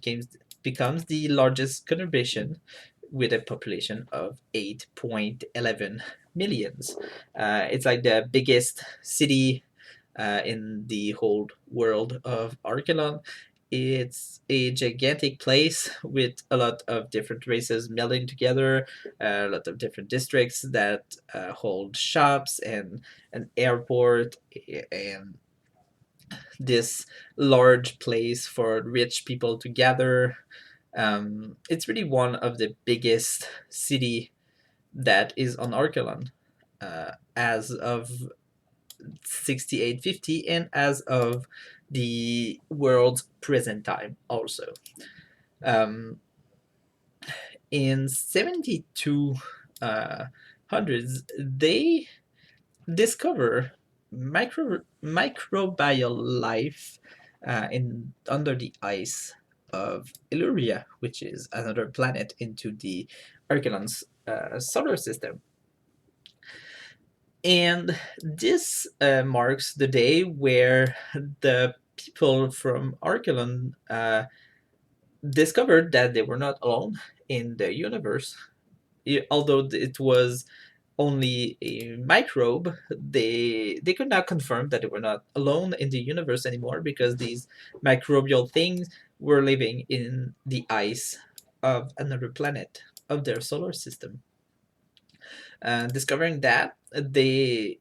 becomes the largest conurbation with a population of 8.11 millions. It's like the biggest city in the whole world of Arkelon. It's a gigantic place with a lot of different races melding together, a lot of different districts that hold shops and an airport and this large place for rich people to gather. It's really one of the biggest city that is on Arkelon as of 6850 and as of the world's present time also. Um, in 72 hundreds, they discover microbial life in under the ice of Illyria, which is another planet into the Archelon's solar system. And this marks the day where the people from Arkelon discovered that they were not alone in the universe. Although it was only a microbe, they could not confirm that they were not alone in the universe anymore because these microbial things were living in the ice of another planet of their solar system. Discovering that, they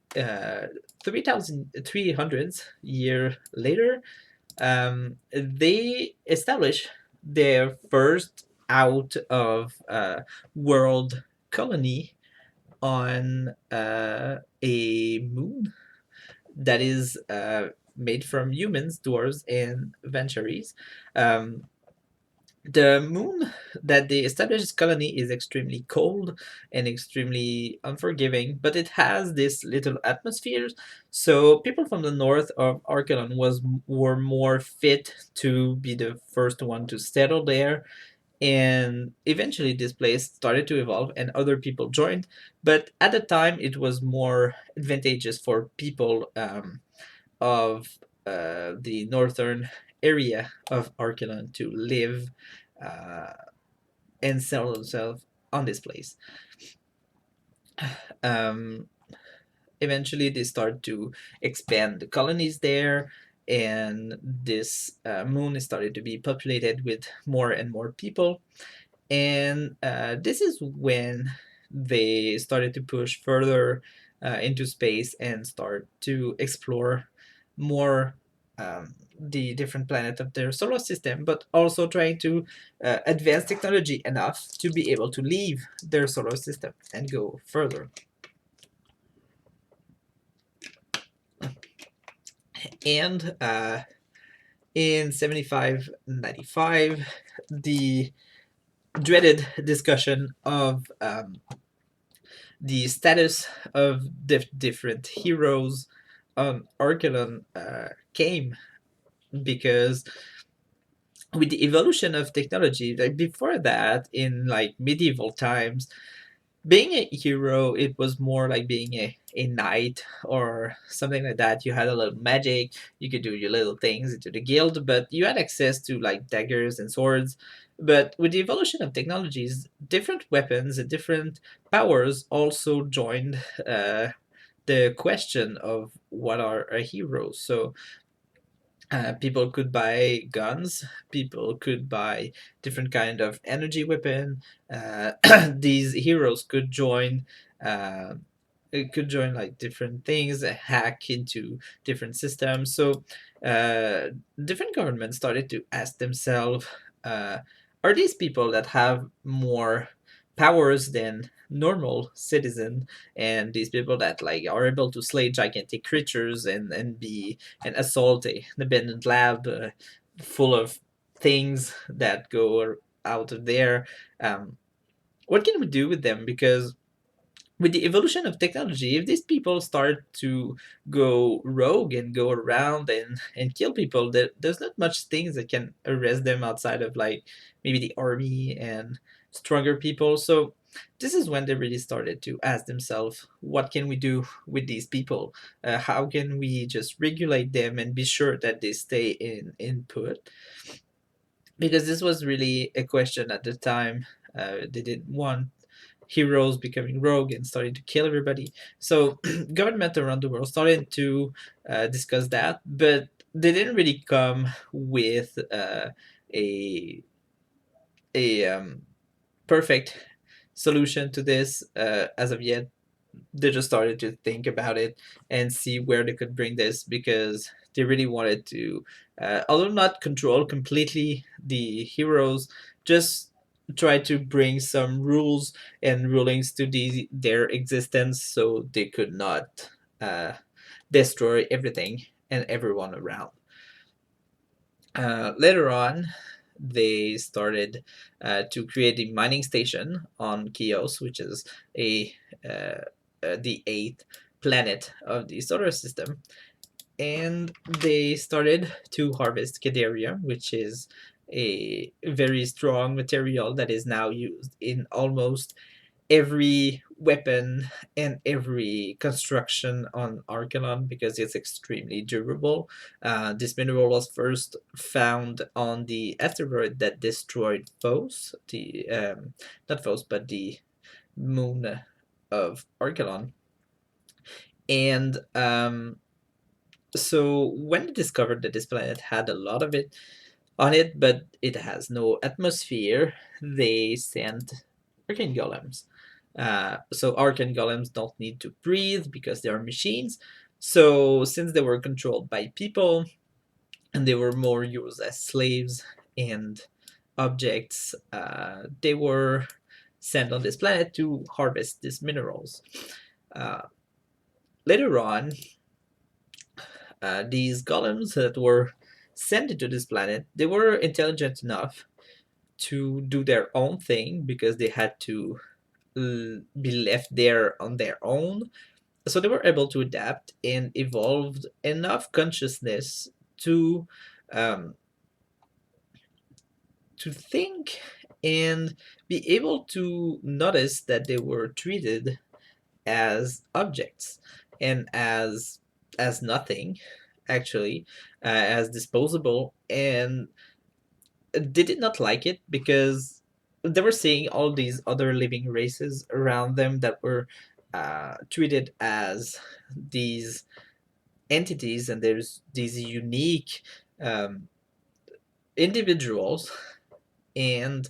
3,300 year later, they establish their first out of world colony on a moon that is made from humans, dwarves, and Venturies. Um, the moon that they established colony is extremely cold and extremely unforgiving, but it has this little atmosphere. So people from the north of Arkelon were more fit to be the first one to settle there, and eventually this place started to evolve and other people joined, but at the time it was more advantageous for people of the northern area of Arkelon to live uh, and settle themselves on this place. um, Eventually they start to expand the colonies there, and this moon started to be populated with more and more people. And this is when they started to push further into space and start to explore more the different planets of their solar system, but also trying to advance technology enough to be able to leave their solar system and go further. And in 7595, the dreaded discussion of the status of different heroes on Arkelon came because with the evolution of technology, like before that, in like medieval times, being a hero, it was more like being a knight or something like that. You had a little magic, you could do your little things into the guild, but you had access to like daggers and swords. But with the evolution of technologies, different weapons and different powers also joined the question of what are a hero. So People could buy guns. People could buy different kind of energy weapon. These heroes could join. Uh, it could join like different things, hack into different systems. So uh, different governments started to ask themselves, uh, are these people that have more powers than normal citizen, and these people that like are able to slay gigantic creatures and be and assault an abandoned lab full of things that go out of there. What can we do with them? Because with the evolution of technology, if these people start to go rogue and go around and kill people, there's not much things that can arrest them outside of like maybe the army and stronger people. So this is when they really started to ask themselves, what can we do with these people? How can we just regulate them and be sure that they stay in input? Because this was really a question at the time. They didn't want heroes becoming rogue and starting to kill everybody. So government around the world started to discuss that, but they didn't really come with a perfect solution to this as of yet. They just started to think about it and see where they could bring this, because they really wanted to, although not control completely the heroes, just try to bring some rules and rulings to their existence so they could not destroy everything and everyone around. Later on, they started to create a mining station on Chios, which is a the eighth planet of the solar system, and they started to harvest cadarium, which is a very strong material that is now used in almost every weapon and every construction on Arkelon, because it's extremely durable. This mineral was first found on the asteroid that destroyed Phos, the not Phos, but the moon of Arkelon. And so when they discovered that this planet had a lot of it on it, but it has no atmosphere, they sent arcane golems. So arcane golems don't need to breathe because they are machines. So since they were controlled by people and they were more used as slaves and objects, they were sent on this planet to harvest these minerals. Uh, Later on, these golems that were sent into this planet, they were intelligent enough to do their own thing because they had to be left there on their own. So they were able to adapt and evolved enough consciousness to um, think and be able to notice that they were treated as objects and as nothing, actually, as disposable, and they did not like it because they were seeing all these other living races around them that were treated as these entities, and there's these unique um, individuals, and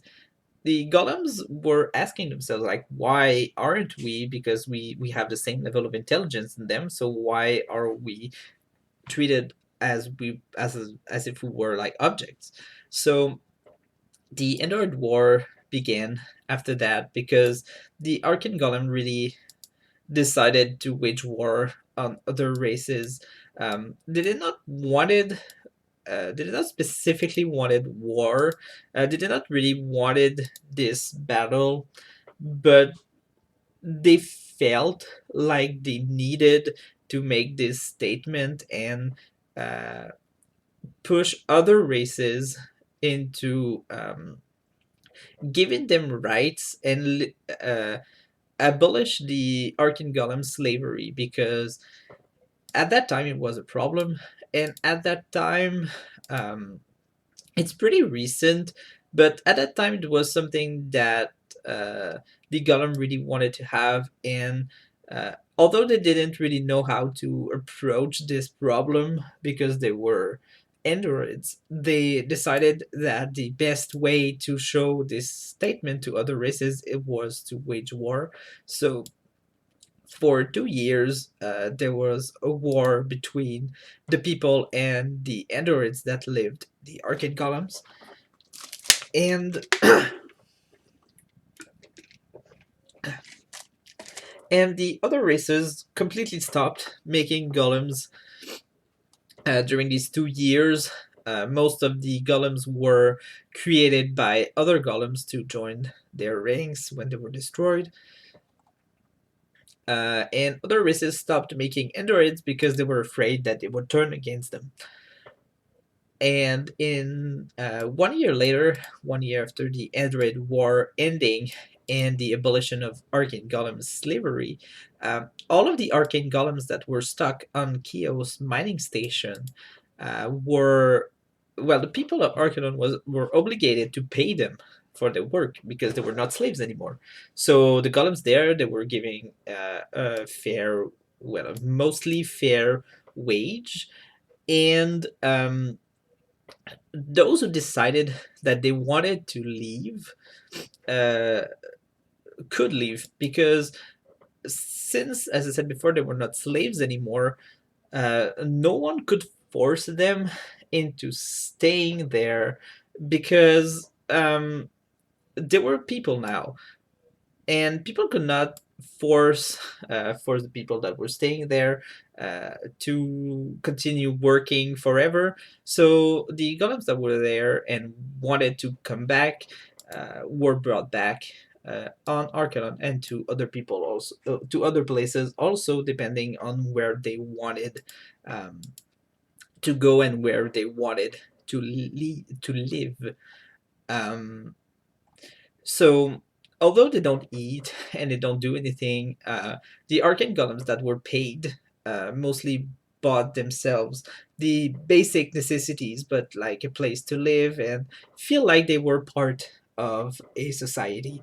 the golems were asking themselves like, why aren't we, because we have the same level of intelligence in them, so why are we treated as if we were like objects? So the Android War began after that because the Arcane Golem really decided to wage war on other races. They did not wanted. They did not specifically wanted war. They did not really wanted this battle, but they felt like they needed to make this statement and uh, push other races into giving them rights and abolish the Arcane Golem slavery, because at that time it was a problem, and at that time, um, it's pretty recent, but at that time it was something that the Golem really wanted to have, and although they didn't really know how to approach this problem because they were androids, they decided that the best way to show this statement to other races it was to wage war. So for 2 years, there was a war between the people and the androids that lived the arcade golems, and and the other races completely stopped making golems during these 2 years. Most of the golems were created by other golems to join their ranks when they were destroyed. And other races stopped making androids because they were afraid that they would turn against them. And in 1 year later, 1 year after the Android War ending and the abolition of arcane golem slavery, all of the arcane golems that were stuck on Keo's mining station were, well, the people of Arkelon were obligated to pay them for their work because they were not slaves anymore. So the golems there, they were giving a fair, well, a mostly fair wage, and those who decided that they wanted to leave uh, could leave, because since, as I said before, they were not slaves anymore, no one could force them into staying there, because they were people now, and people could not force the people that were staying there to continue working forever. So the golems that were there and wanted to come back were brought back on Arkelon, and to other people also, to other places also, depending on where they wanted um, to go and where they wanted to live. Um, so, although they don't eat and they don't do anything, the arcane golems that were paid mostly bought themselves the basic necessities, but like a place to live and feel like they were part of a society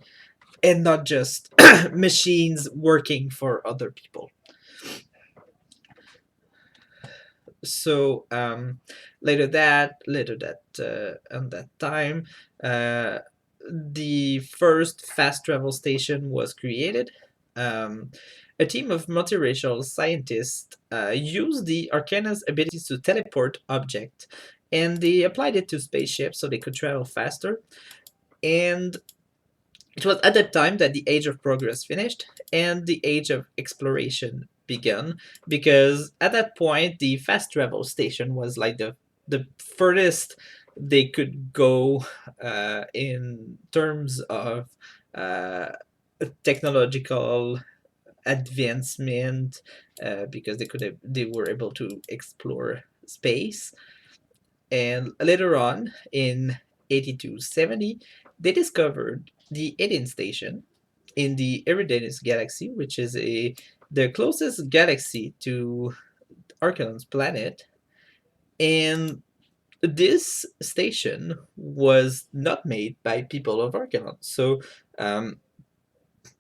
and not just machines working for other people. So later that on that time, uh, the first fast travel station was created. Um, a team of multiracial scientists used the Arcana's abilities to teleport objects, and they applied it to spaceships so they could travel faster. And it was at that time that the age of progress finished and the age of exploration began, because at that point the fast travel station was like the furthest they could go in terms of uh, technological advancement, because they were able to explore space. And later on, in 8270, they discovered the Eden station in the Eridanus galaxy, which is the closest galaxy to Archelon's planet. And this station was not made by people of Archelon. So um,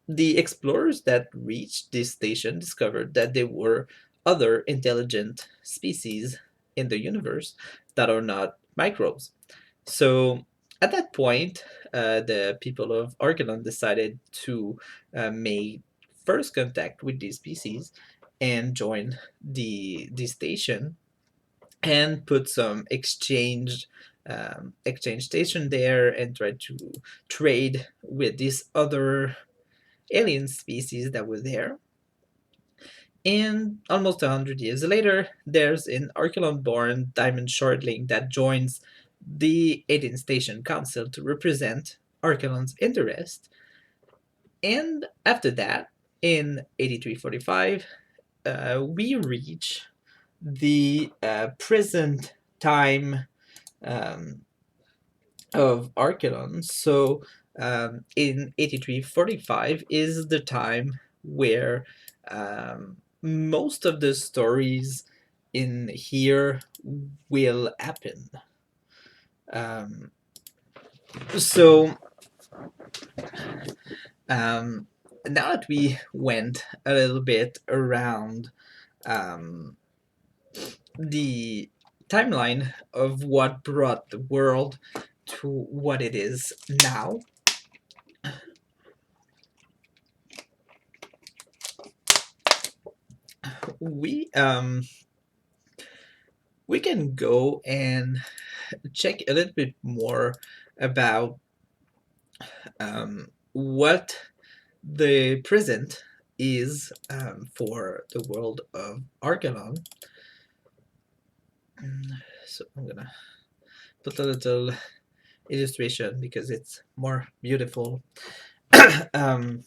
the explorers that reached this station discovered that there were other intelligent species in the universe that are not microbes. So at that point, the people of Arkelon decided to make first contact with these species and join the station and put some exchange station there and try to trade with these other alien species that were there. And almost 100 years later, there's an Archelon-born diamond shardling that joins the 18th Station Council to represent Archelon's interest. And after that, in 8345, we reach the present time um, of Archelon. So in 8345 is the time where most of the stories in here will happen. Um, so um, now that we went a little bit around um, the timeline of what brought the world to what it is now. We we can go and check a little bit more about what the present is for the world of Arkelon. So I'm gonna put a little illustration because it's more beautiful. um,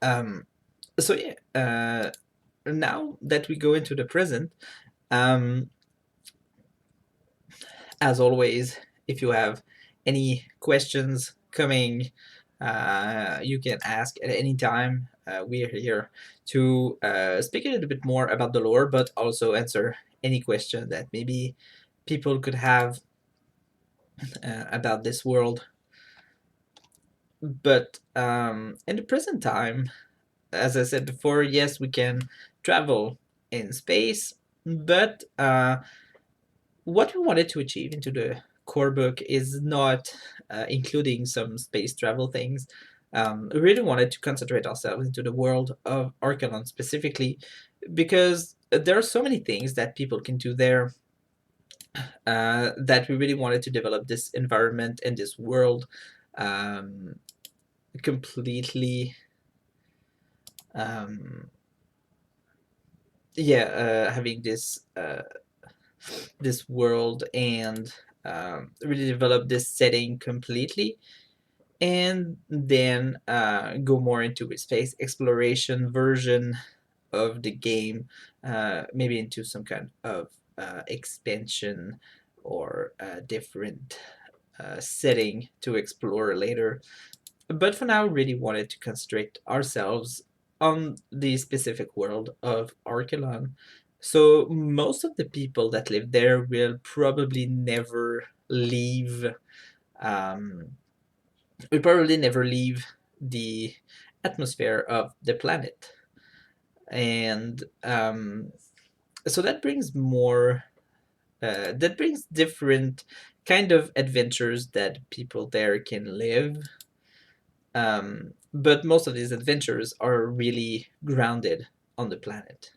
um, so yeah, now that we go into the present, um, as always, if you have any questions coming, you can ask at any time. We are here to speak a little bit more about the lore, but also answer any question that maybe people could have about this world. But in the present time, as I said before, yes, we can travel in space, but what we wanted to achieve into the core book is not including some space travel things. We really wanted to concentrate ourselves into the world of Arkelon specifically, because there are so many things that people can do there, that we really wanted to develop this environment and this world um, completely. Um, yeah, having this world and really develop this setting completely, and then go more into a space exploration version of the game, maybe into some kind of expansion or a different setting to explore later. But for now, really wanted to concentrate ourselves on the specific world of Arkelon. So most of the people that live there will probably never leave. Um, will probably never leave the atmosphere of the planet, and so that brings more. That brings different kind of adventures that people there can live, but most of these adventures are really grounded on the planet.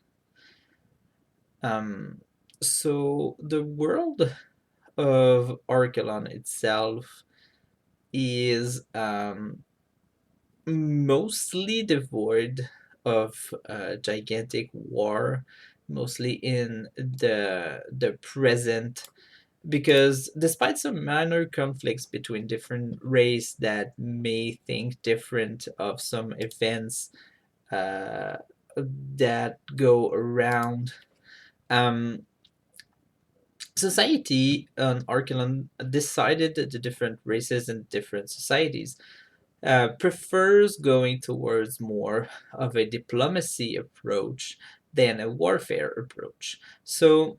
Um, so the world of Arkelon itself is mostly devoid of gigantic war, mostly in the present, because despite some minor conflicts between different race that may think different of some events uh, that go around, um, society on Arkelon decided that the different races and different societies prefers going towards more of a diplomacy approach than a warfare approach. So,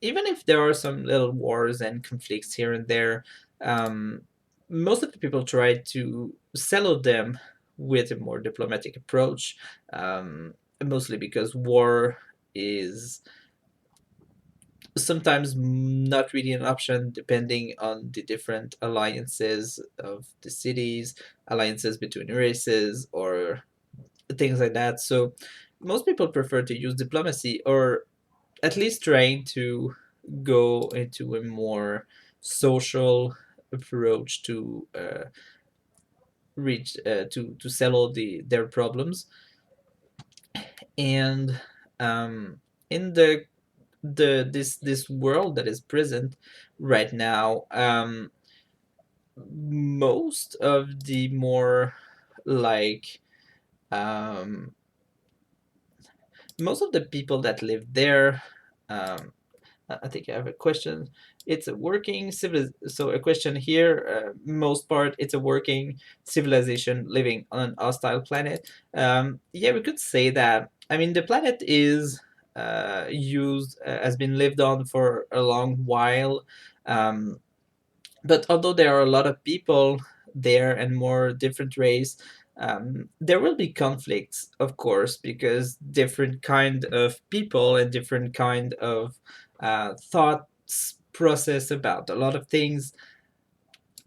even if there are some little wars and conflicts here and there, um, most of the people try to settle them with a more diplomatic approach, um, mostly because war is sometimes not really an option depending on the different alliances of the cities, alliances between races, or things like that. So most people prefer to use diplomacy, or at least trying to go into a more social approach to reach to settle their problems. And in this world that is present right now, most of the more like um, most of the people that live there, um, I think I have a question. It's a working civil. So a question here. Most part, it's a working civilization living on an hostile planet. Yeah, we could say that. I mean, the planet is used has been lived on for a long while, um, but although there are a lot of people, there and more different race, there will be conflicts, of course, because different kind of people and different kind of thoughts process about a lot of things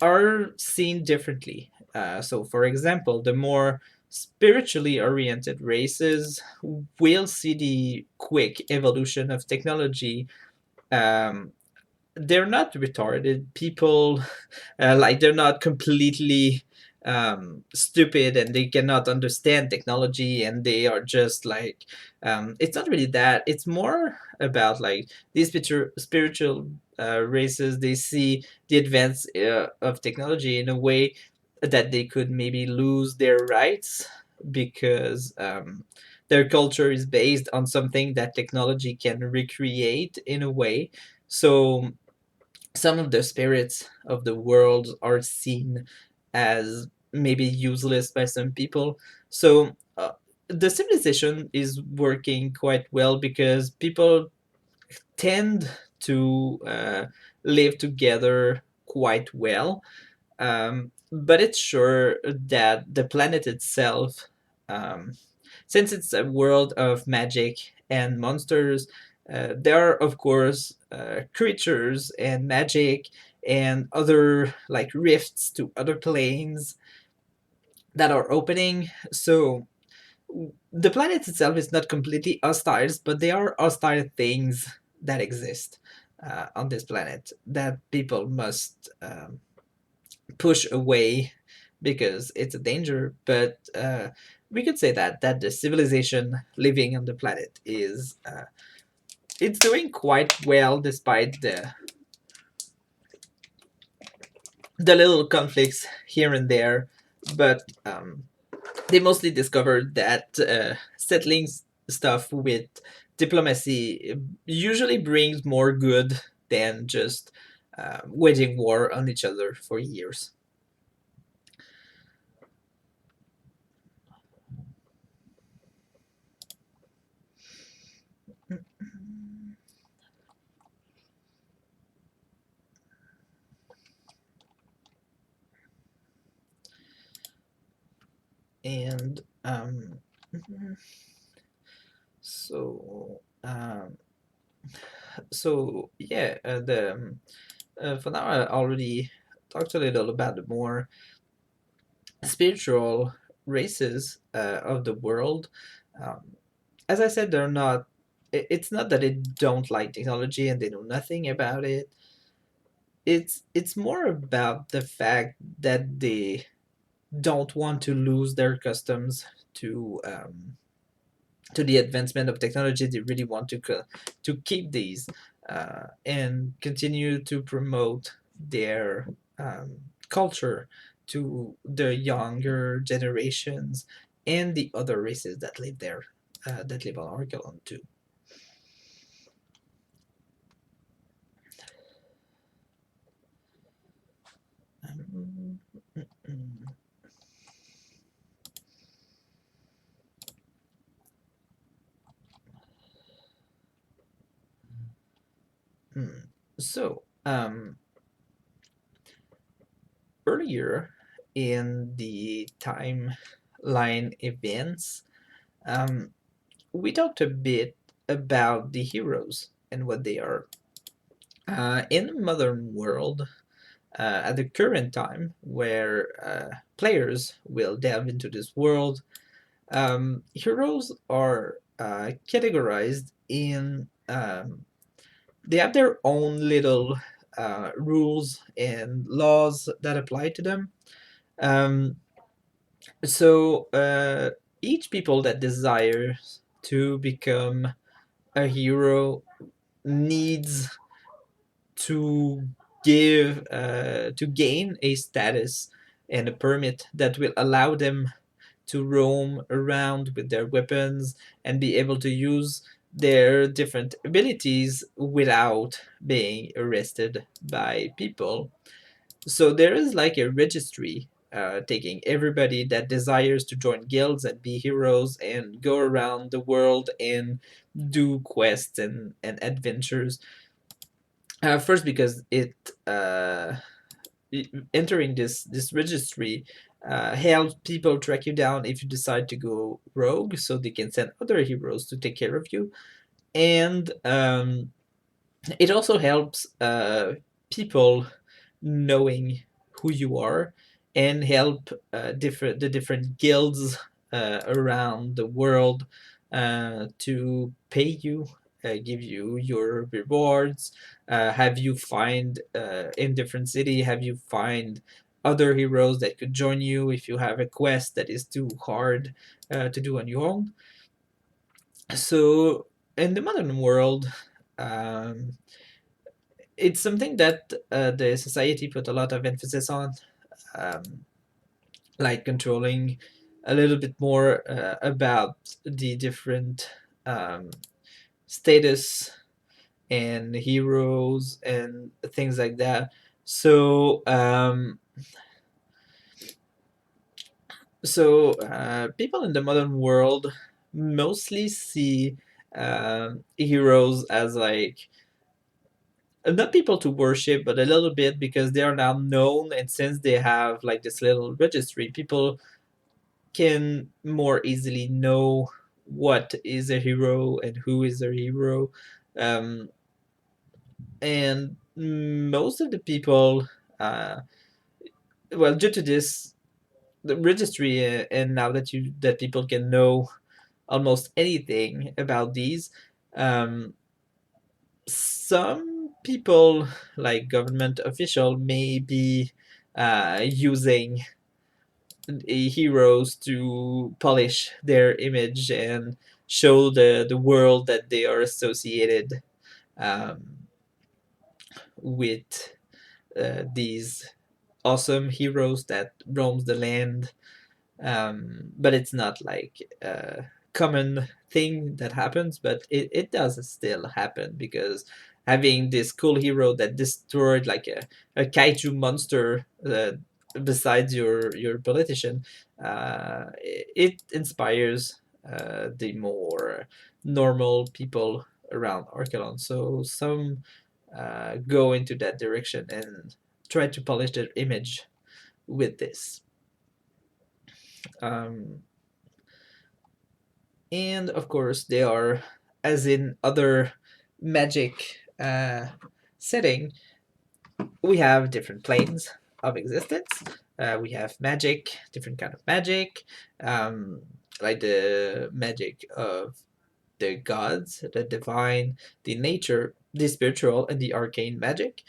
are seen differently. So, for example, the more spiritually oriented races will see the quick evolution of technology. Um, they're not retarded people, like they're not completely stupid and they cannot understand technology, and they are just like it's not really that. It's more about like these spiritual races. They see the advance of technology in a way that they could maybe lose their rights, because their culture is based on something that technology can recreate in a way. So some of the spirits of the world are seen as maybe useless by some people. So the civilization is working quite well because people tend to live together quite well. But it's sure that the planet itself, um, since it's a world of magic and monsters, there are, of course, creatures and magic and other like rifts to other planes that are opening. So the planet itself is not completely hostile, but there are hostile things that exist on this planet that people must push away because it's a danger. But we could say that the civilization living on the planet is it's doing quite well despite the little conflicts here and there. But they mostly discovered that settling stuff with diplomacy usually brings more good than just waging war on each other for years. And so yeah, the for now I already talked a little about the more spiritual races of the world. Um, as I said, they're not. It's not that they don't like technology and they know nothing about it. It's more about the fact that they don't want to lose their customs to the advancement of technology. They really want to keep these and continue to promote their culture to the younger generations and the other races that live there, that live on Arkelon too. Um, mm, mm, mm. So, earlier in the timeline events, um, we talked a bit about the heroes and what they are. In the modern world, at the current time, where players will delve into this world, heroes are categorized in. They have their own little rules and laws that apply to them. Um, so each people that desires to become a hero needs to to gain a status and a permit that will allow them to roam around with their weapons and be able to use their different abilities without being arrested by people. So there is like a registry taking everybody that desires to join guilds and be heroes and go around the world and do quests and adventures. First, because it entering this registry helps people track you down if you decide to go rogue, so they can send other heroes to take care of you. And it also helps people knowing who you are, and help the different guilds around the world to pay you, give you your rewards, have you find in different city, have you find other heroes that could join you if you have a quest that is too hard to do on your own. So in the modern world, um, it's something that the society put a lot of emphasis on, um, like controlling a little bit more about the different um, status and heroes and things like that. So people in the modern world mostly see heroes as like not people to worship, but a little bit because they are now known, and since they have like this little registry, people can more easily know what is a hero and who is a hero. Um, and most of the people, uh, well, due to this, the registry, and now that people can know almost anything about these, um, some people, like government official, may be using heroes to polish their image and show the world that they are associated um, with these awesome heroes that roams the land. But it's not like a common thing that happens, but it does still happen, because having this cool hero that destroyed like a kaiju monster besides your politician, it inspires the more normal people around Arkelon. So some go into that direction and try to polish their image with this. Um, and of course, they are, as in other magic setting, we have different planes of existence. We have magic, different kind of magic, um, like the magic of the gods, the divine, the nature, the spiritual, and the arcane magic.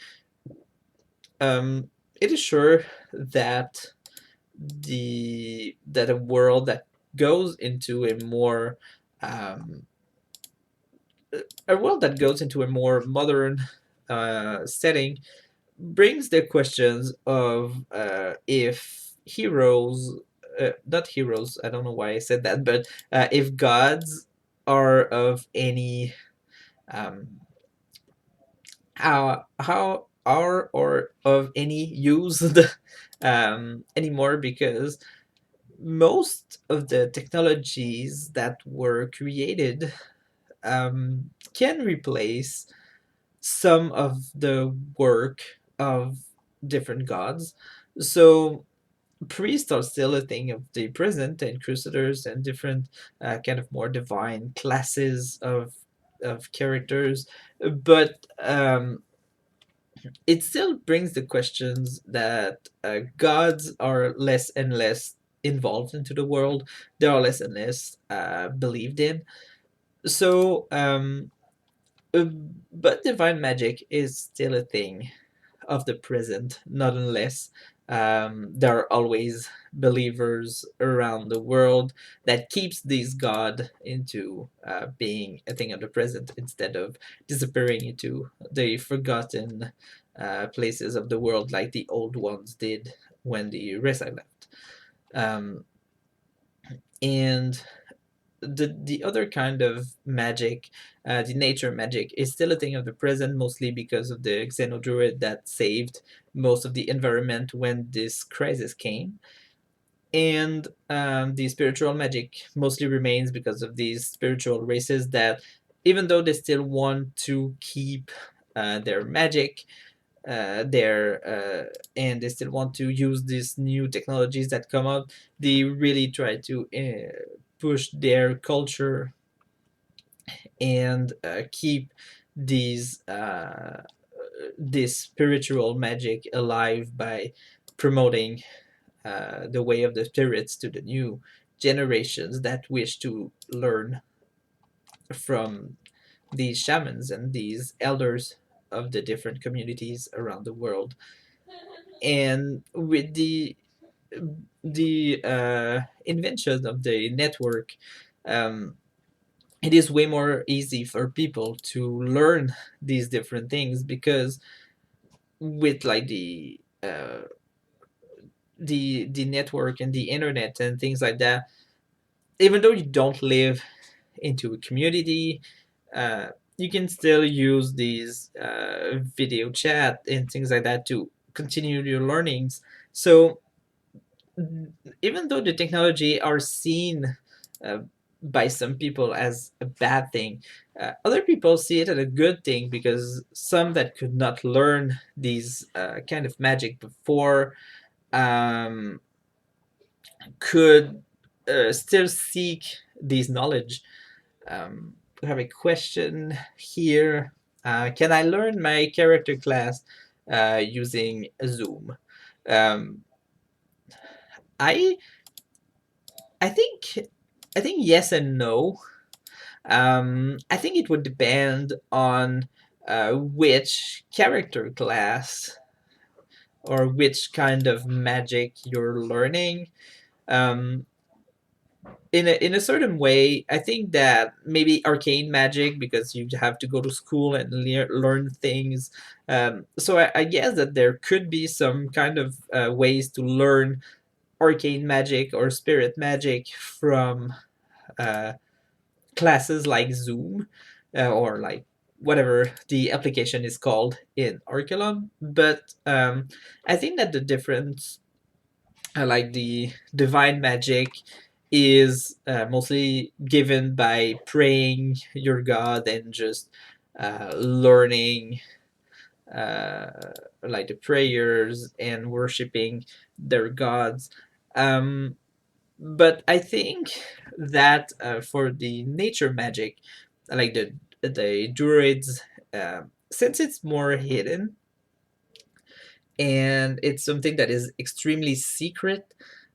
It is sure that a world that goes into um, a world that goes into a more modern setting brings the questions of if heroes, not heroes, I don't know why I said that, but if gods are of any um, how are or of any use anymore, because most of the technologies that were created can replace some of the work of different gods. So priests are still a thing of the present, and crusaders and different kind of more divine classes of characters, but it still brings the questions that gods are less and less involved into the world. They are less and less believed in. So uh, but divine magic is still a thing of the present, not unless there are always believers around the world that keeps this god into being a thing of the present, instead of disappearing into the forgotten places of the world like the old ones did when the Resi left. Um, and the other kind of magic, the nature magic, is still a thing of the present, mostly because of the Xenodruid that saved most of the environment when this crisis came. And the spiritual magic mostly remains because of these spiritual races that, even though they still want to keep their magic, there, and they still want to use these new technologies that come out. They really try to push their culture and keep these this spiritual magic alive by promoting the way of the spirits to the new generations that wish to learn from these shamans and these elders of the different communities around the world. And with the invention of the network, um, it is way more easy for people to learn these different things, because with like the network and the internet and things like that, even though you don't live into a community, uh, you can still use these video chat and things like that to continue your learnings. So even though the technology are seen uh, by some people as a bad thing, other people see it as a good thing, because some that could not learn these kind of magic before um, could still seek these knowledge. We have a question here. Can I learn my character class using Zoom? Um, I I think I think yes and no. I think it would depend on which character class or which kind of magic you're learning. Um, in a certain way, I think that maybe arcane magic, because you have to go to school and learn things. So I guess that there could be some kind of ways to learn arcane magic or spirit magic from uh, classes like Zoom, or like whatever the application is called in Arkelon. But I think that the difference, like the divine magic, is mostly given by praying your god and just learning uh, like the prayers and worshiping their gods. Um, but I think that for the nature magic, like the druids, since it's more hidden and it's something that is extremely secret,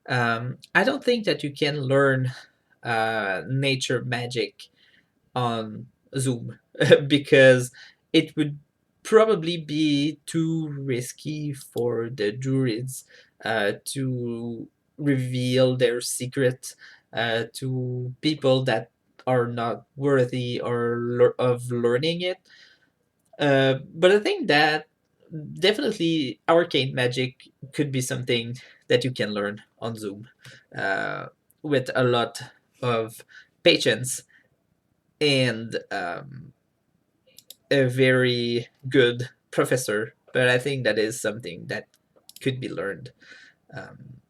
I don't think that you can learn nature magic on Zoom because it would probably be too risky for the druids to reveal their secret to people that are not worthy of learning it. But I think that definitely arcane magic could be something that you can learn on Zoom uh, with a lot of patience and a very good professor. But I think that is something that could be learned. Um,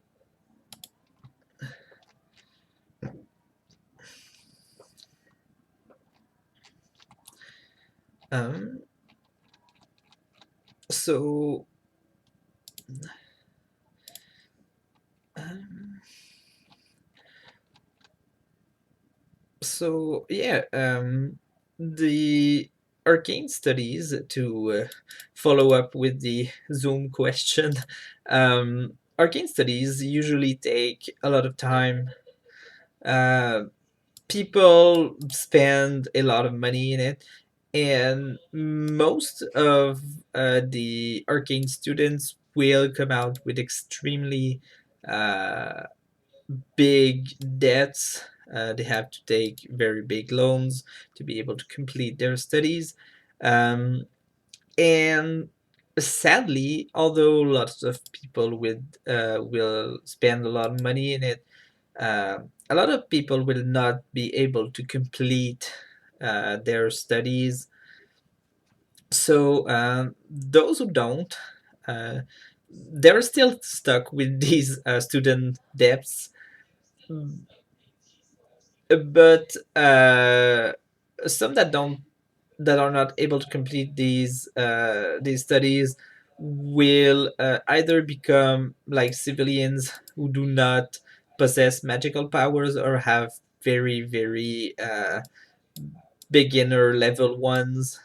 um, so, um, so yeah, the arcane studies, to follow up with the Zoom question. Arcane studies usually take a lot of time. Uh, People spend a lot of money in it, and most of the arcane students will come out with extremely uh, big debts. They have to take very big loans to be able to complete their studies. Um, and sadly, although lots of people will spend a lot of money in it, a lot of people will not be able to complete their studies. So those who don't, uh, they're still stuck with these student debts. But some that don't, that are not able to complete these studies, will either become like civilians who do not possess magical powers or have very, very beginner level ones,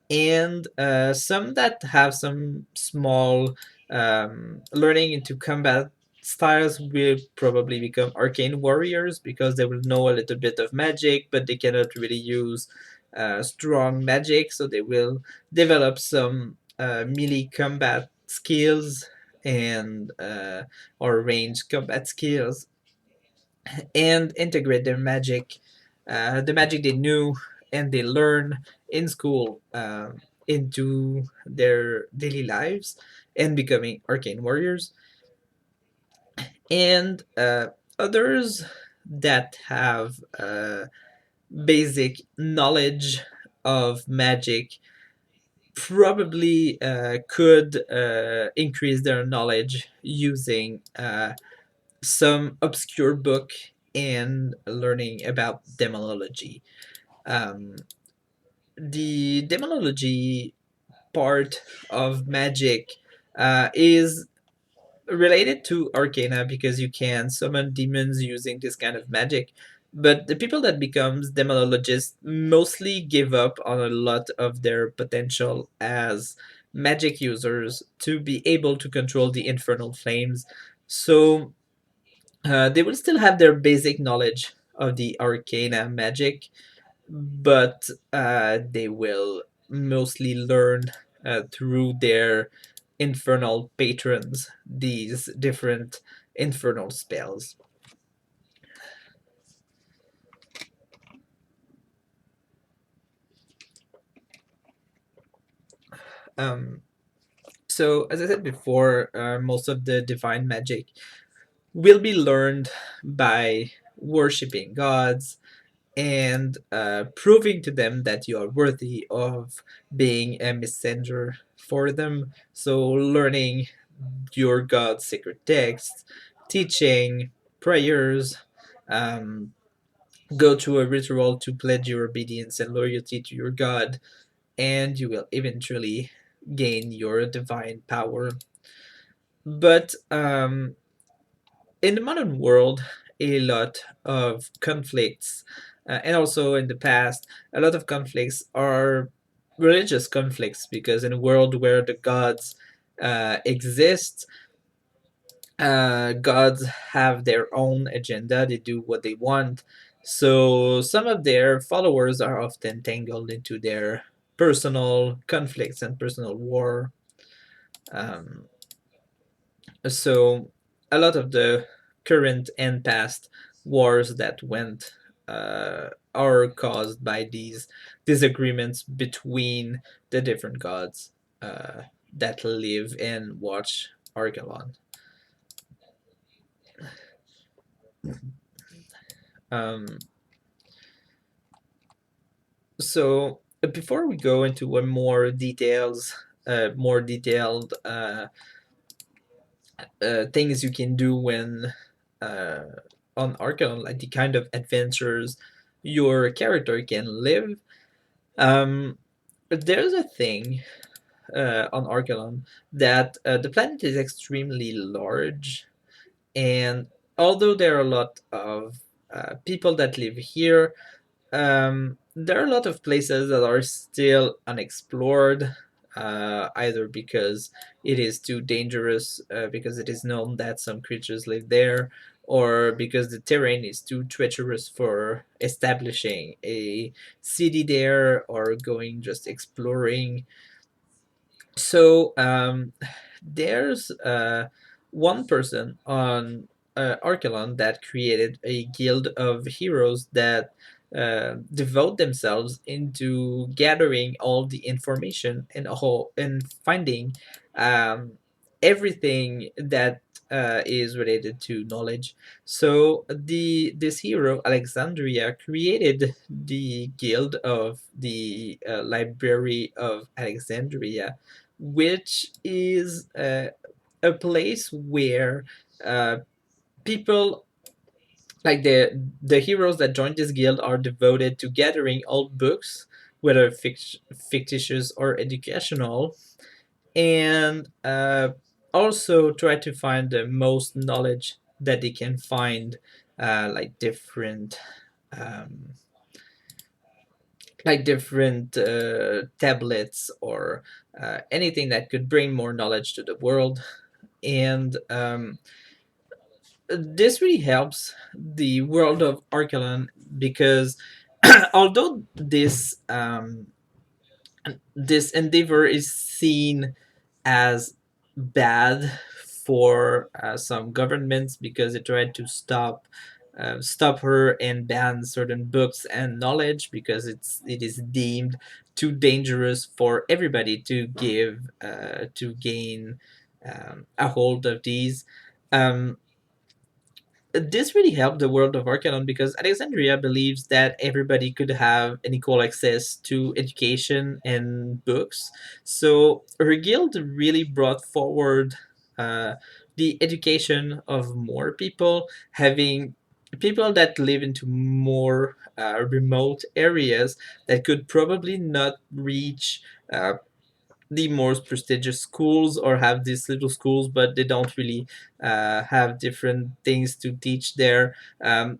and some that have some small learning into combat styles will probably become arcane warriors because they will know a little bit of magic, but they cannot really use strong magic, so they will develop some melee combat skills and or range combat skills, and integrate their magic, the magic they knew and they learn in school, into their daily lives and becoming arcane warriors. And others that have basic knowledge of magic probably could increase their knowledge using some obscure book and learning about demonology. Um, the demonology part of magic is related to arcana because you can summon demons using this kind of magic. But the people that becomes demonologists mostly give up on a lot of their potential as magic users to be able to control the infernal flames. So they will still have their basic knowledge of the arcana magic, but they will mostly learn through their infernal patrons these different infernal spells. Um, so, as I said before, most of the divine magic will be learned by worshipping gods and proving to them that you are worthy of being a messenger for them. So, learning your God's sacred texts, teaching, prayers, um, go to a ritual to pledge your obedience and loyalty to your God, and you will eventually gain your divine power. But in the modern world, a lot of conflicts, and also in the past, a lot of conflicts are religious conflicts because in a world where the gods exist, gods have their own agenda. They do what they want. So some of their followers are often tangled into their personal conflicts and personal war. Um, so a lot of the current and past wars that went are caused by these disagreements between the different gods uh, that live and watch Arkelon. Um, So before we go into a more detailed things you can do when uh, on Arcanum, like the kind of adventures your character can live. Um, there's a thing on Arcanum that the planet is extremely large, and although there are a lot of people that live here, there are a lot of places that are still unexplored, either because it is too dangerous, because it is known that some creatures live there, or because the terrain is too treacherous for establishing a city there or going just exploring. So there's one person on Arkelon that created a guild of heroes that devote themselves into gathering all the information and finding um, everything that is related to knowledge. So this hero Alexandria created the guild of the Library of Alexandria, which is a place where uh, people like the heroes that join this guild are devoted to gathering old books, whether fictitious or educational, and also try to find the most knowledge that they can find, like um, different tablets or anything that could bring more knowledge to the world. And this really helps the world of Arkelon because although this endeavor is seen as bad for some governments because it tried to stop her and ban certain books and knowledge because it is deemed too dangerous for everybody to gain a hold of these. Um, this really helped the world of Arcanon because Alexandria believes that everybody could have an equal access to education and books. So her guild really brought forward uh, the education of more people, having people that live into more remote areas that could probably not reach uh, the most prestigious schools or have these little schools, but they don't really have different things to teach there.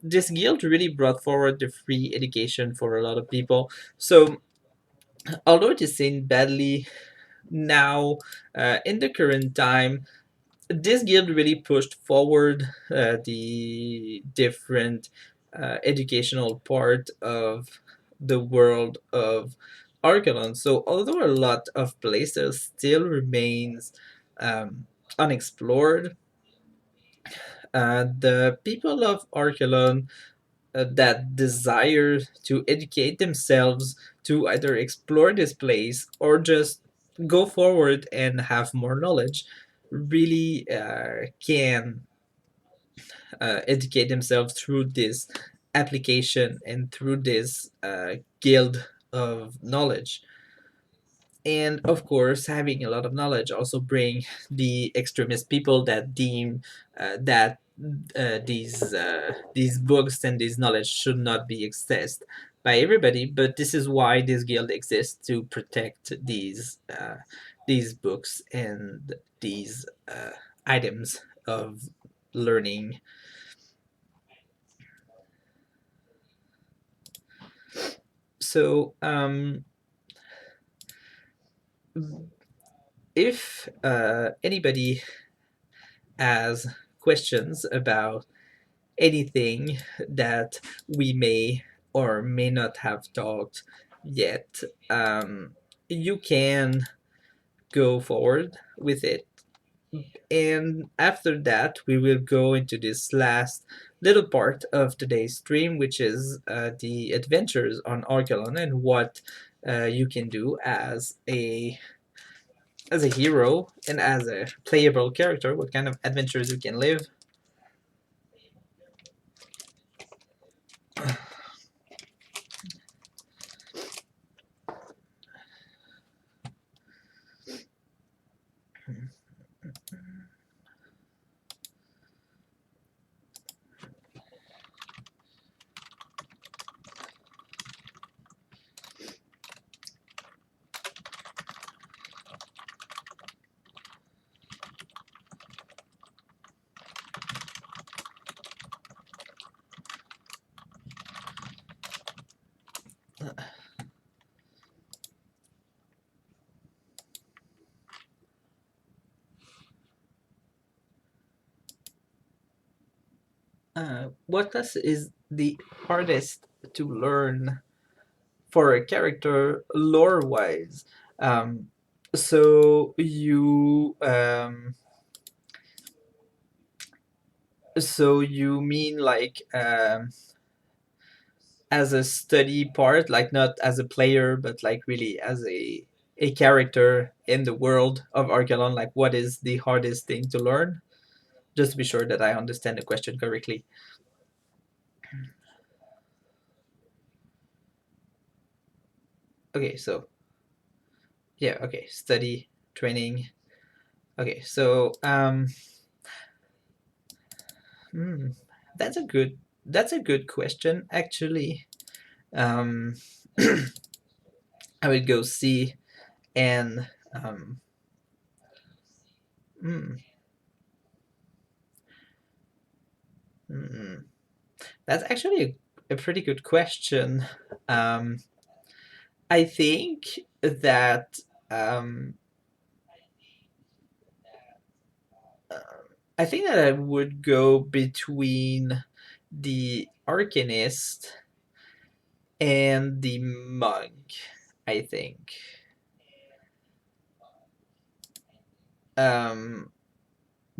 This guild really brought forward the free education for a lot of people. So, although it is seen badly now in the current time, this guild really pushed forward the different educational part of the world of Archelon. So although a lot of places still remains unexplored, the people of Archelon that desire to educate themselves to either explore this place or just go forward and have more knowledge really can educate themselves through this application and through this guild of knowledge. And of course, having a lot of knowledge also bring the extremist people that deem that these books and this knowledge should not be accessed by everybody. But this is why this guild exists, to protect these books and these items of learning. So if anybody has questions about anything that we may or may not have talked yet, um, you can go forward with it. And after that, we will go into this last little part of today's stream, which is the adventures on Archelon and what you can do as a hero and as a playable character, what kind of adventures you can live. What class is the hardest to learn for a character lore wise? Um, so you mean like as a study part, like not as a player, but like really as a character in the world of Archelon? Like, what is the hardest thing to learn? Just to be sure that I understand the question correctly. Okay, so yeah, okay, study, training. Okay, so hmm, that's a good question actually. Um, I would go C and Mm, mm. That's actually a pretty good question. Um, I think that um, uh, I think that I would go between the Arcanist and the monk. I think um,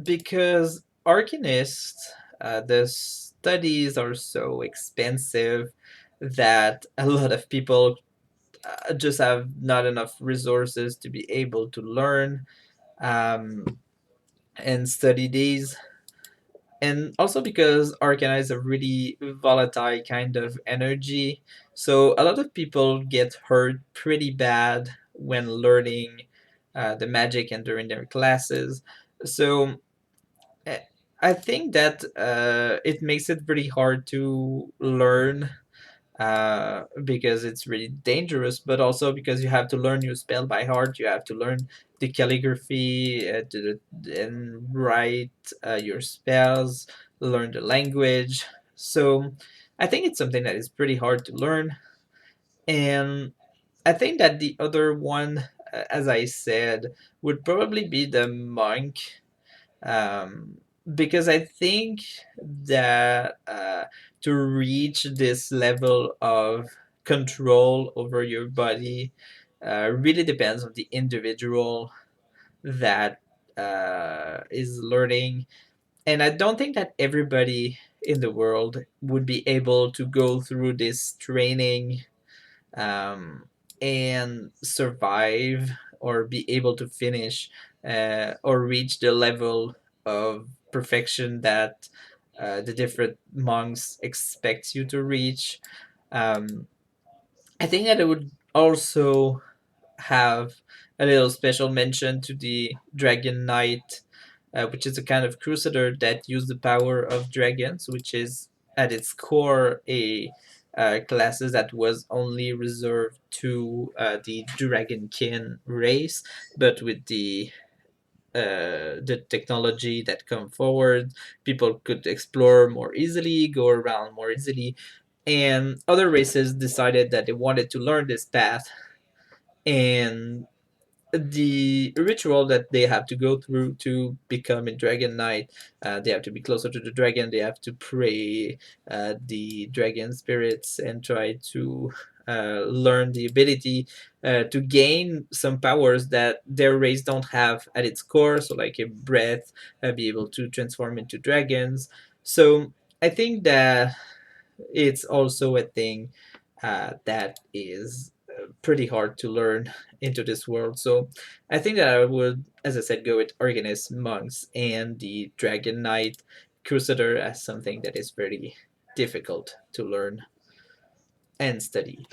because Arcanist, the studies are so expensive that a lot of people just have not enough resources to be able to learn um, and study these. And also because Arcana is a really volatile kind of energy, so a lot of people get hurt pretty bad when learning the magic and during their classes. So eh, I think that it makes it pretty hard to learn because it's really dangerous, but also because you have to learn your spell by heart. You have to learn the calligraphy and write your spells, learn the language. So I think it's something that is pretty hard to learn. And I think that the other one, as I said, would probably be the monk, um, because I think that to reach this level of control over your body really depends on the individual that is learning. And I don't think that everybody in the world would be able to go through this training um, and survive or be able to finish or reach the level of perfection that the different monks expect you to reach. Um, I think that it would also have a little special mention to the Dragon Knight, which is a kind of crusader that used the power of dragons, which is at its core a classes that was only reserved to the Dragonkin race, but with the technology that come forward, people could explore more easily, go around more easily, and other races decided that they wanted to learn this path, and the ritual that they have to go through to become a dragon knight, they have to be closer to the dragon, they have to pray the dragon spirits and try to learn the ability to gain some powers that their race don't have at its core, so like a breath, be able to transform into dragons. So I think that it's also a thing that is pretty hard to learn into this world. So I think that I would, as I said, go with Organist, Monks, and the Dragon Knight Crusader as something that is very difficult to learn and study.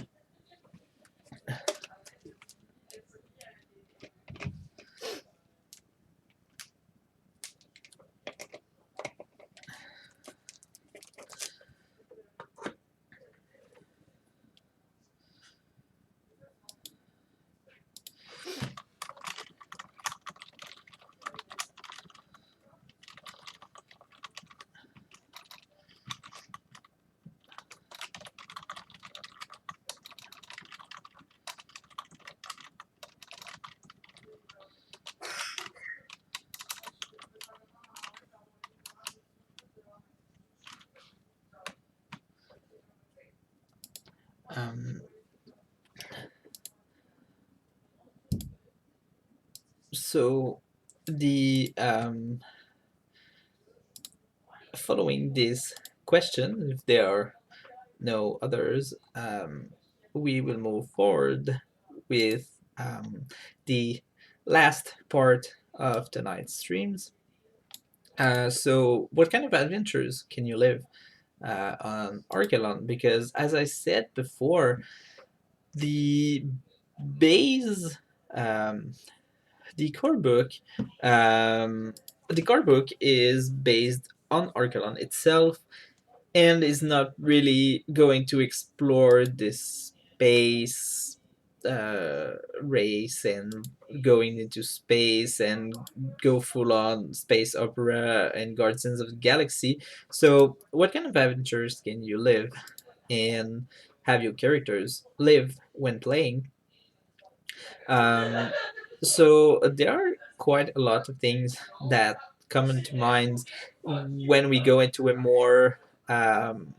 Um, so the following this question, if there are no others, we will move forward with the last part of tonight's streams. So, what kind of adventures can you live on Arkelon? Because, as I said before, the base, um, the core book, um, the core book is based on Arkelon itself, and is not really going to explore this space race and going into space and go full on space opera and Guardians of the Galaxy. So, what kind of adventures can you live and have your characters live when playing? Um, there are quite a lot of things that come into mind when we go um,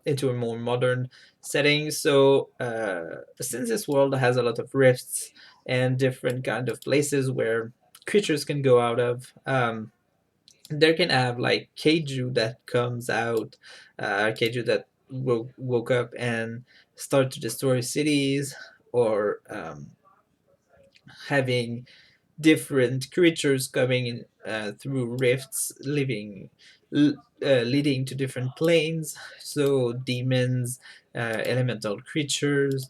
into a more modern setting. So since this world has a lot of rifts and different kind of places where creatures can go out of, there can have like kaiju that comes out, kaiju that woke up and start to destroy cities, or having different creatures coming in through rifts, leading to different planes. So demons, elemental creatures,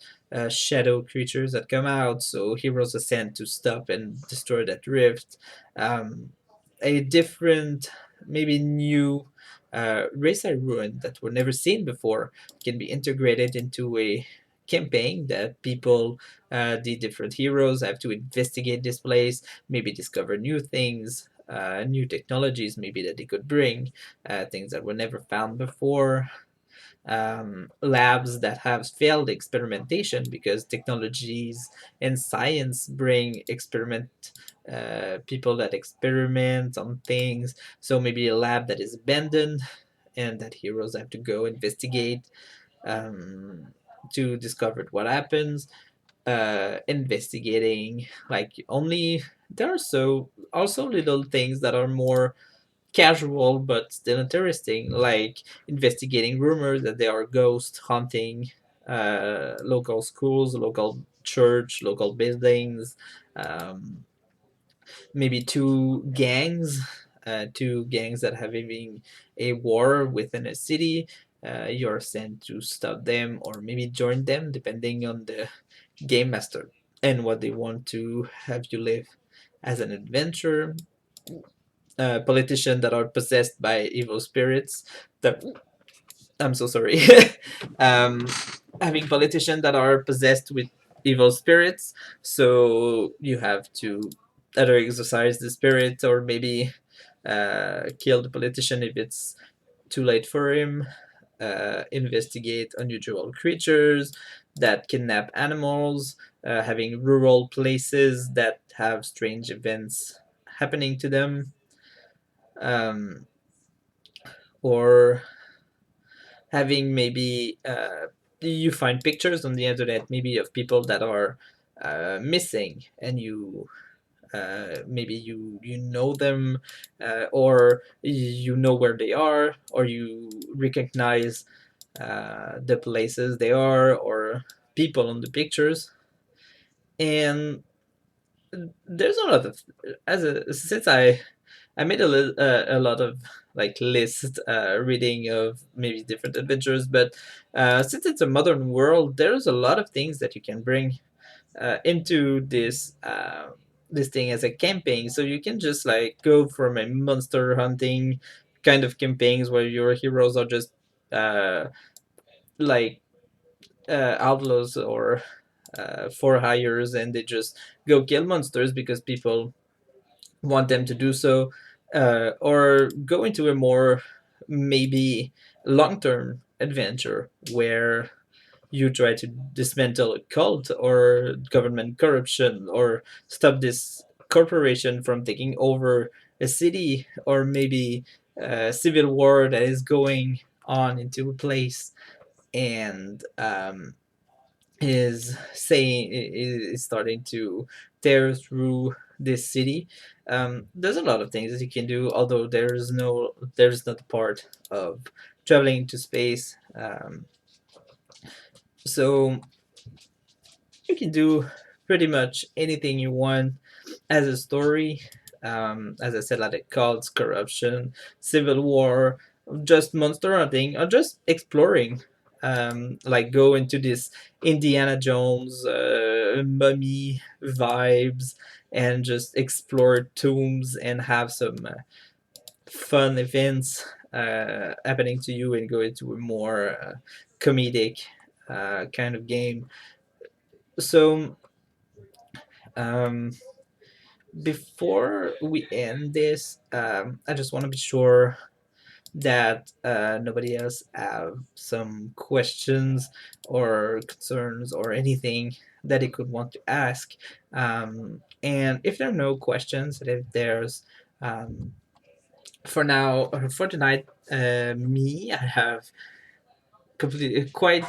shadow creatures that come out. So heroes are sent to stop and destroy that rift. A different, maybe new race I ruined that were never seen before can be integrated into a campaign that people, the different heroes, have to investigate this place, maybe discover new things, new technologies maybe that they could bring, things that were never found before, labs that have failed experimentation because technologies and science bring people that experiment on things. So maybe a lab that is abandoned and that heroes have to go investigate, um, to discover what happens, investigating like only there are so also little things that are more casual but still interesting, like investigating rumors that there are ghosts haunting local schools, local church, local buildings, um, maybe two gangs that have having a war within a city. You're sent to stop them or maybe join them depending on the game master and what they want to have you live as an adventurer. Politicians that are possessed by evil spirits. That I'm so sorry. um, Having politicians that are possessed with evil spirits, so you have to either exorcise the spirit or maybe kill the politician if it's too late for him. Investigate unusual creatures that kidnap animals, having rural places that have strange events happening to them, um, or having maybe you find pictures on the internet maybe of people that are missing, and maybe you know them, or you know where they are, or you recognize the places they are or people on the pictures. And there's a lot of, as a since I made a lot of like list reading of maybe different adventures, but since it's a modern world, there's a lot of things that you can bring into this thing as a campaign. So you can just like go from a monster hunting kind of campaigns where your heroes are just uh, like outlaws or for hires, and they just go kill monsters because people want them to do so, or go into a more maybe long-term adventure where you try to dismantle a cult or government corruption or stop this corporation from taking over a city, or maybe a civil war that is going on into a place, and is starting to tear through this city. There's a lot of things that you can do, although there's not a part of traveling to space. So you can do pretty much anything you want as a story. As I said, like cults, corruption, civil war, just monster hunting, or just exploring. Like go into this Indiana Jones, mummy vibes, and just explore tombs and have some fun events happening to you, and go into a more comedic kind of game. So Before we end this, I just want to be sure that nobody else have some questions or concerns or anything that they could want to ask. And if there are no questions, and if there's for now for tonight, me, I have completely quite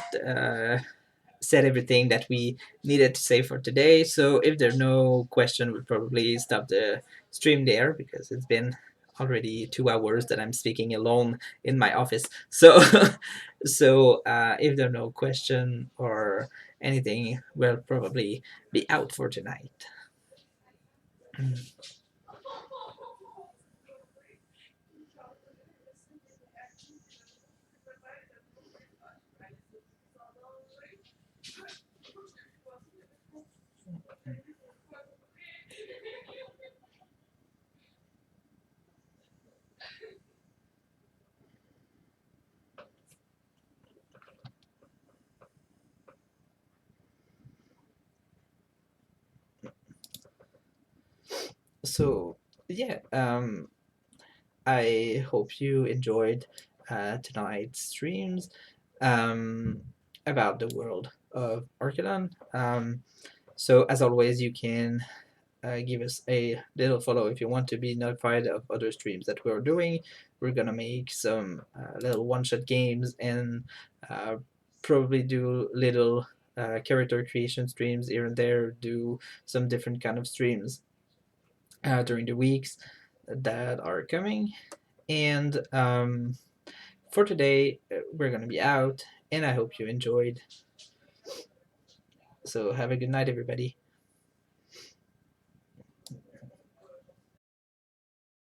said everything that we needed to say for today. So if there's no question, we'll probably stop the stream there because it's been already 2 hours that I'm speaking alone in my office. So if there's no question or anything, we'll probably be out for tonight. So yeah, I hope you enjoyed tonight's streams um, about the world of Arkelon. So as always, you can give us a little follow if you want to be notified of other streams that we're doing. We're gonna make some little one-shot games and uh, probably do little character creation streams here and there. Do some different kind of streams during the weeks that are coming. And for today, we're gonna be out, and I hope you enjoyed. So have a good night, everybody.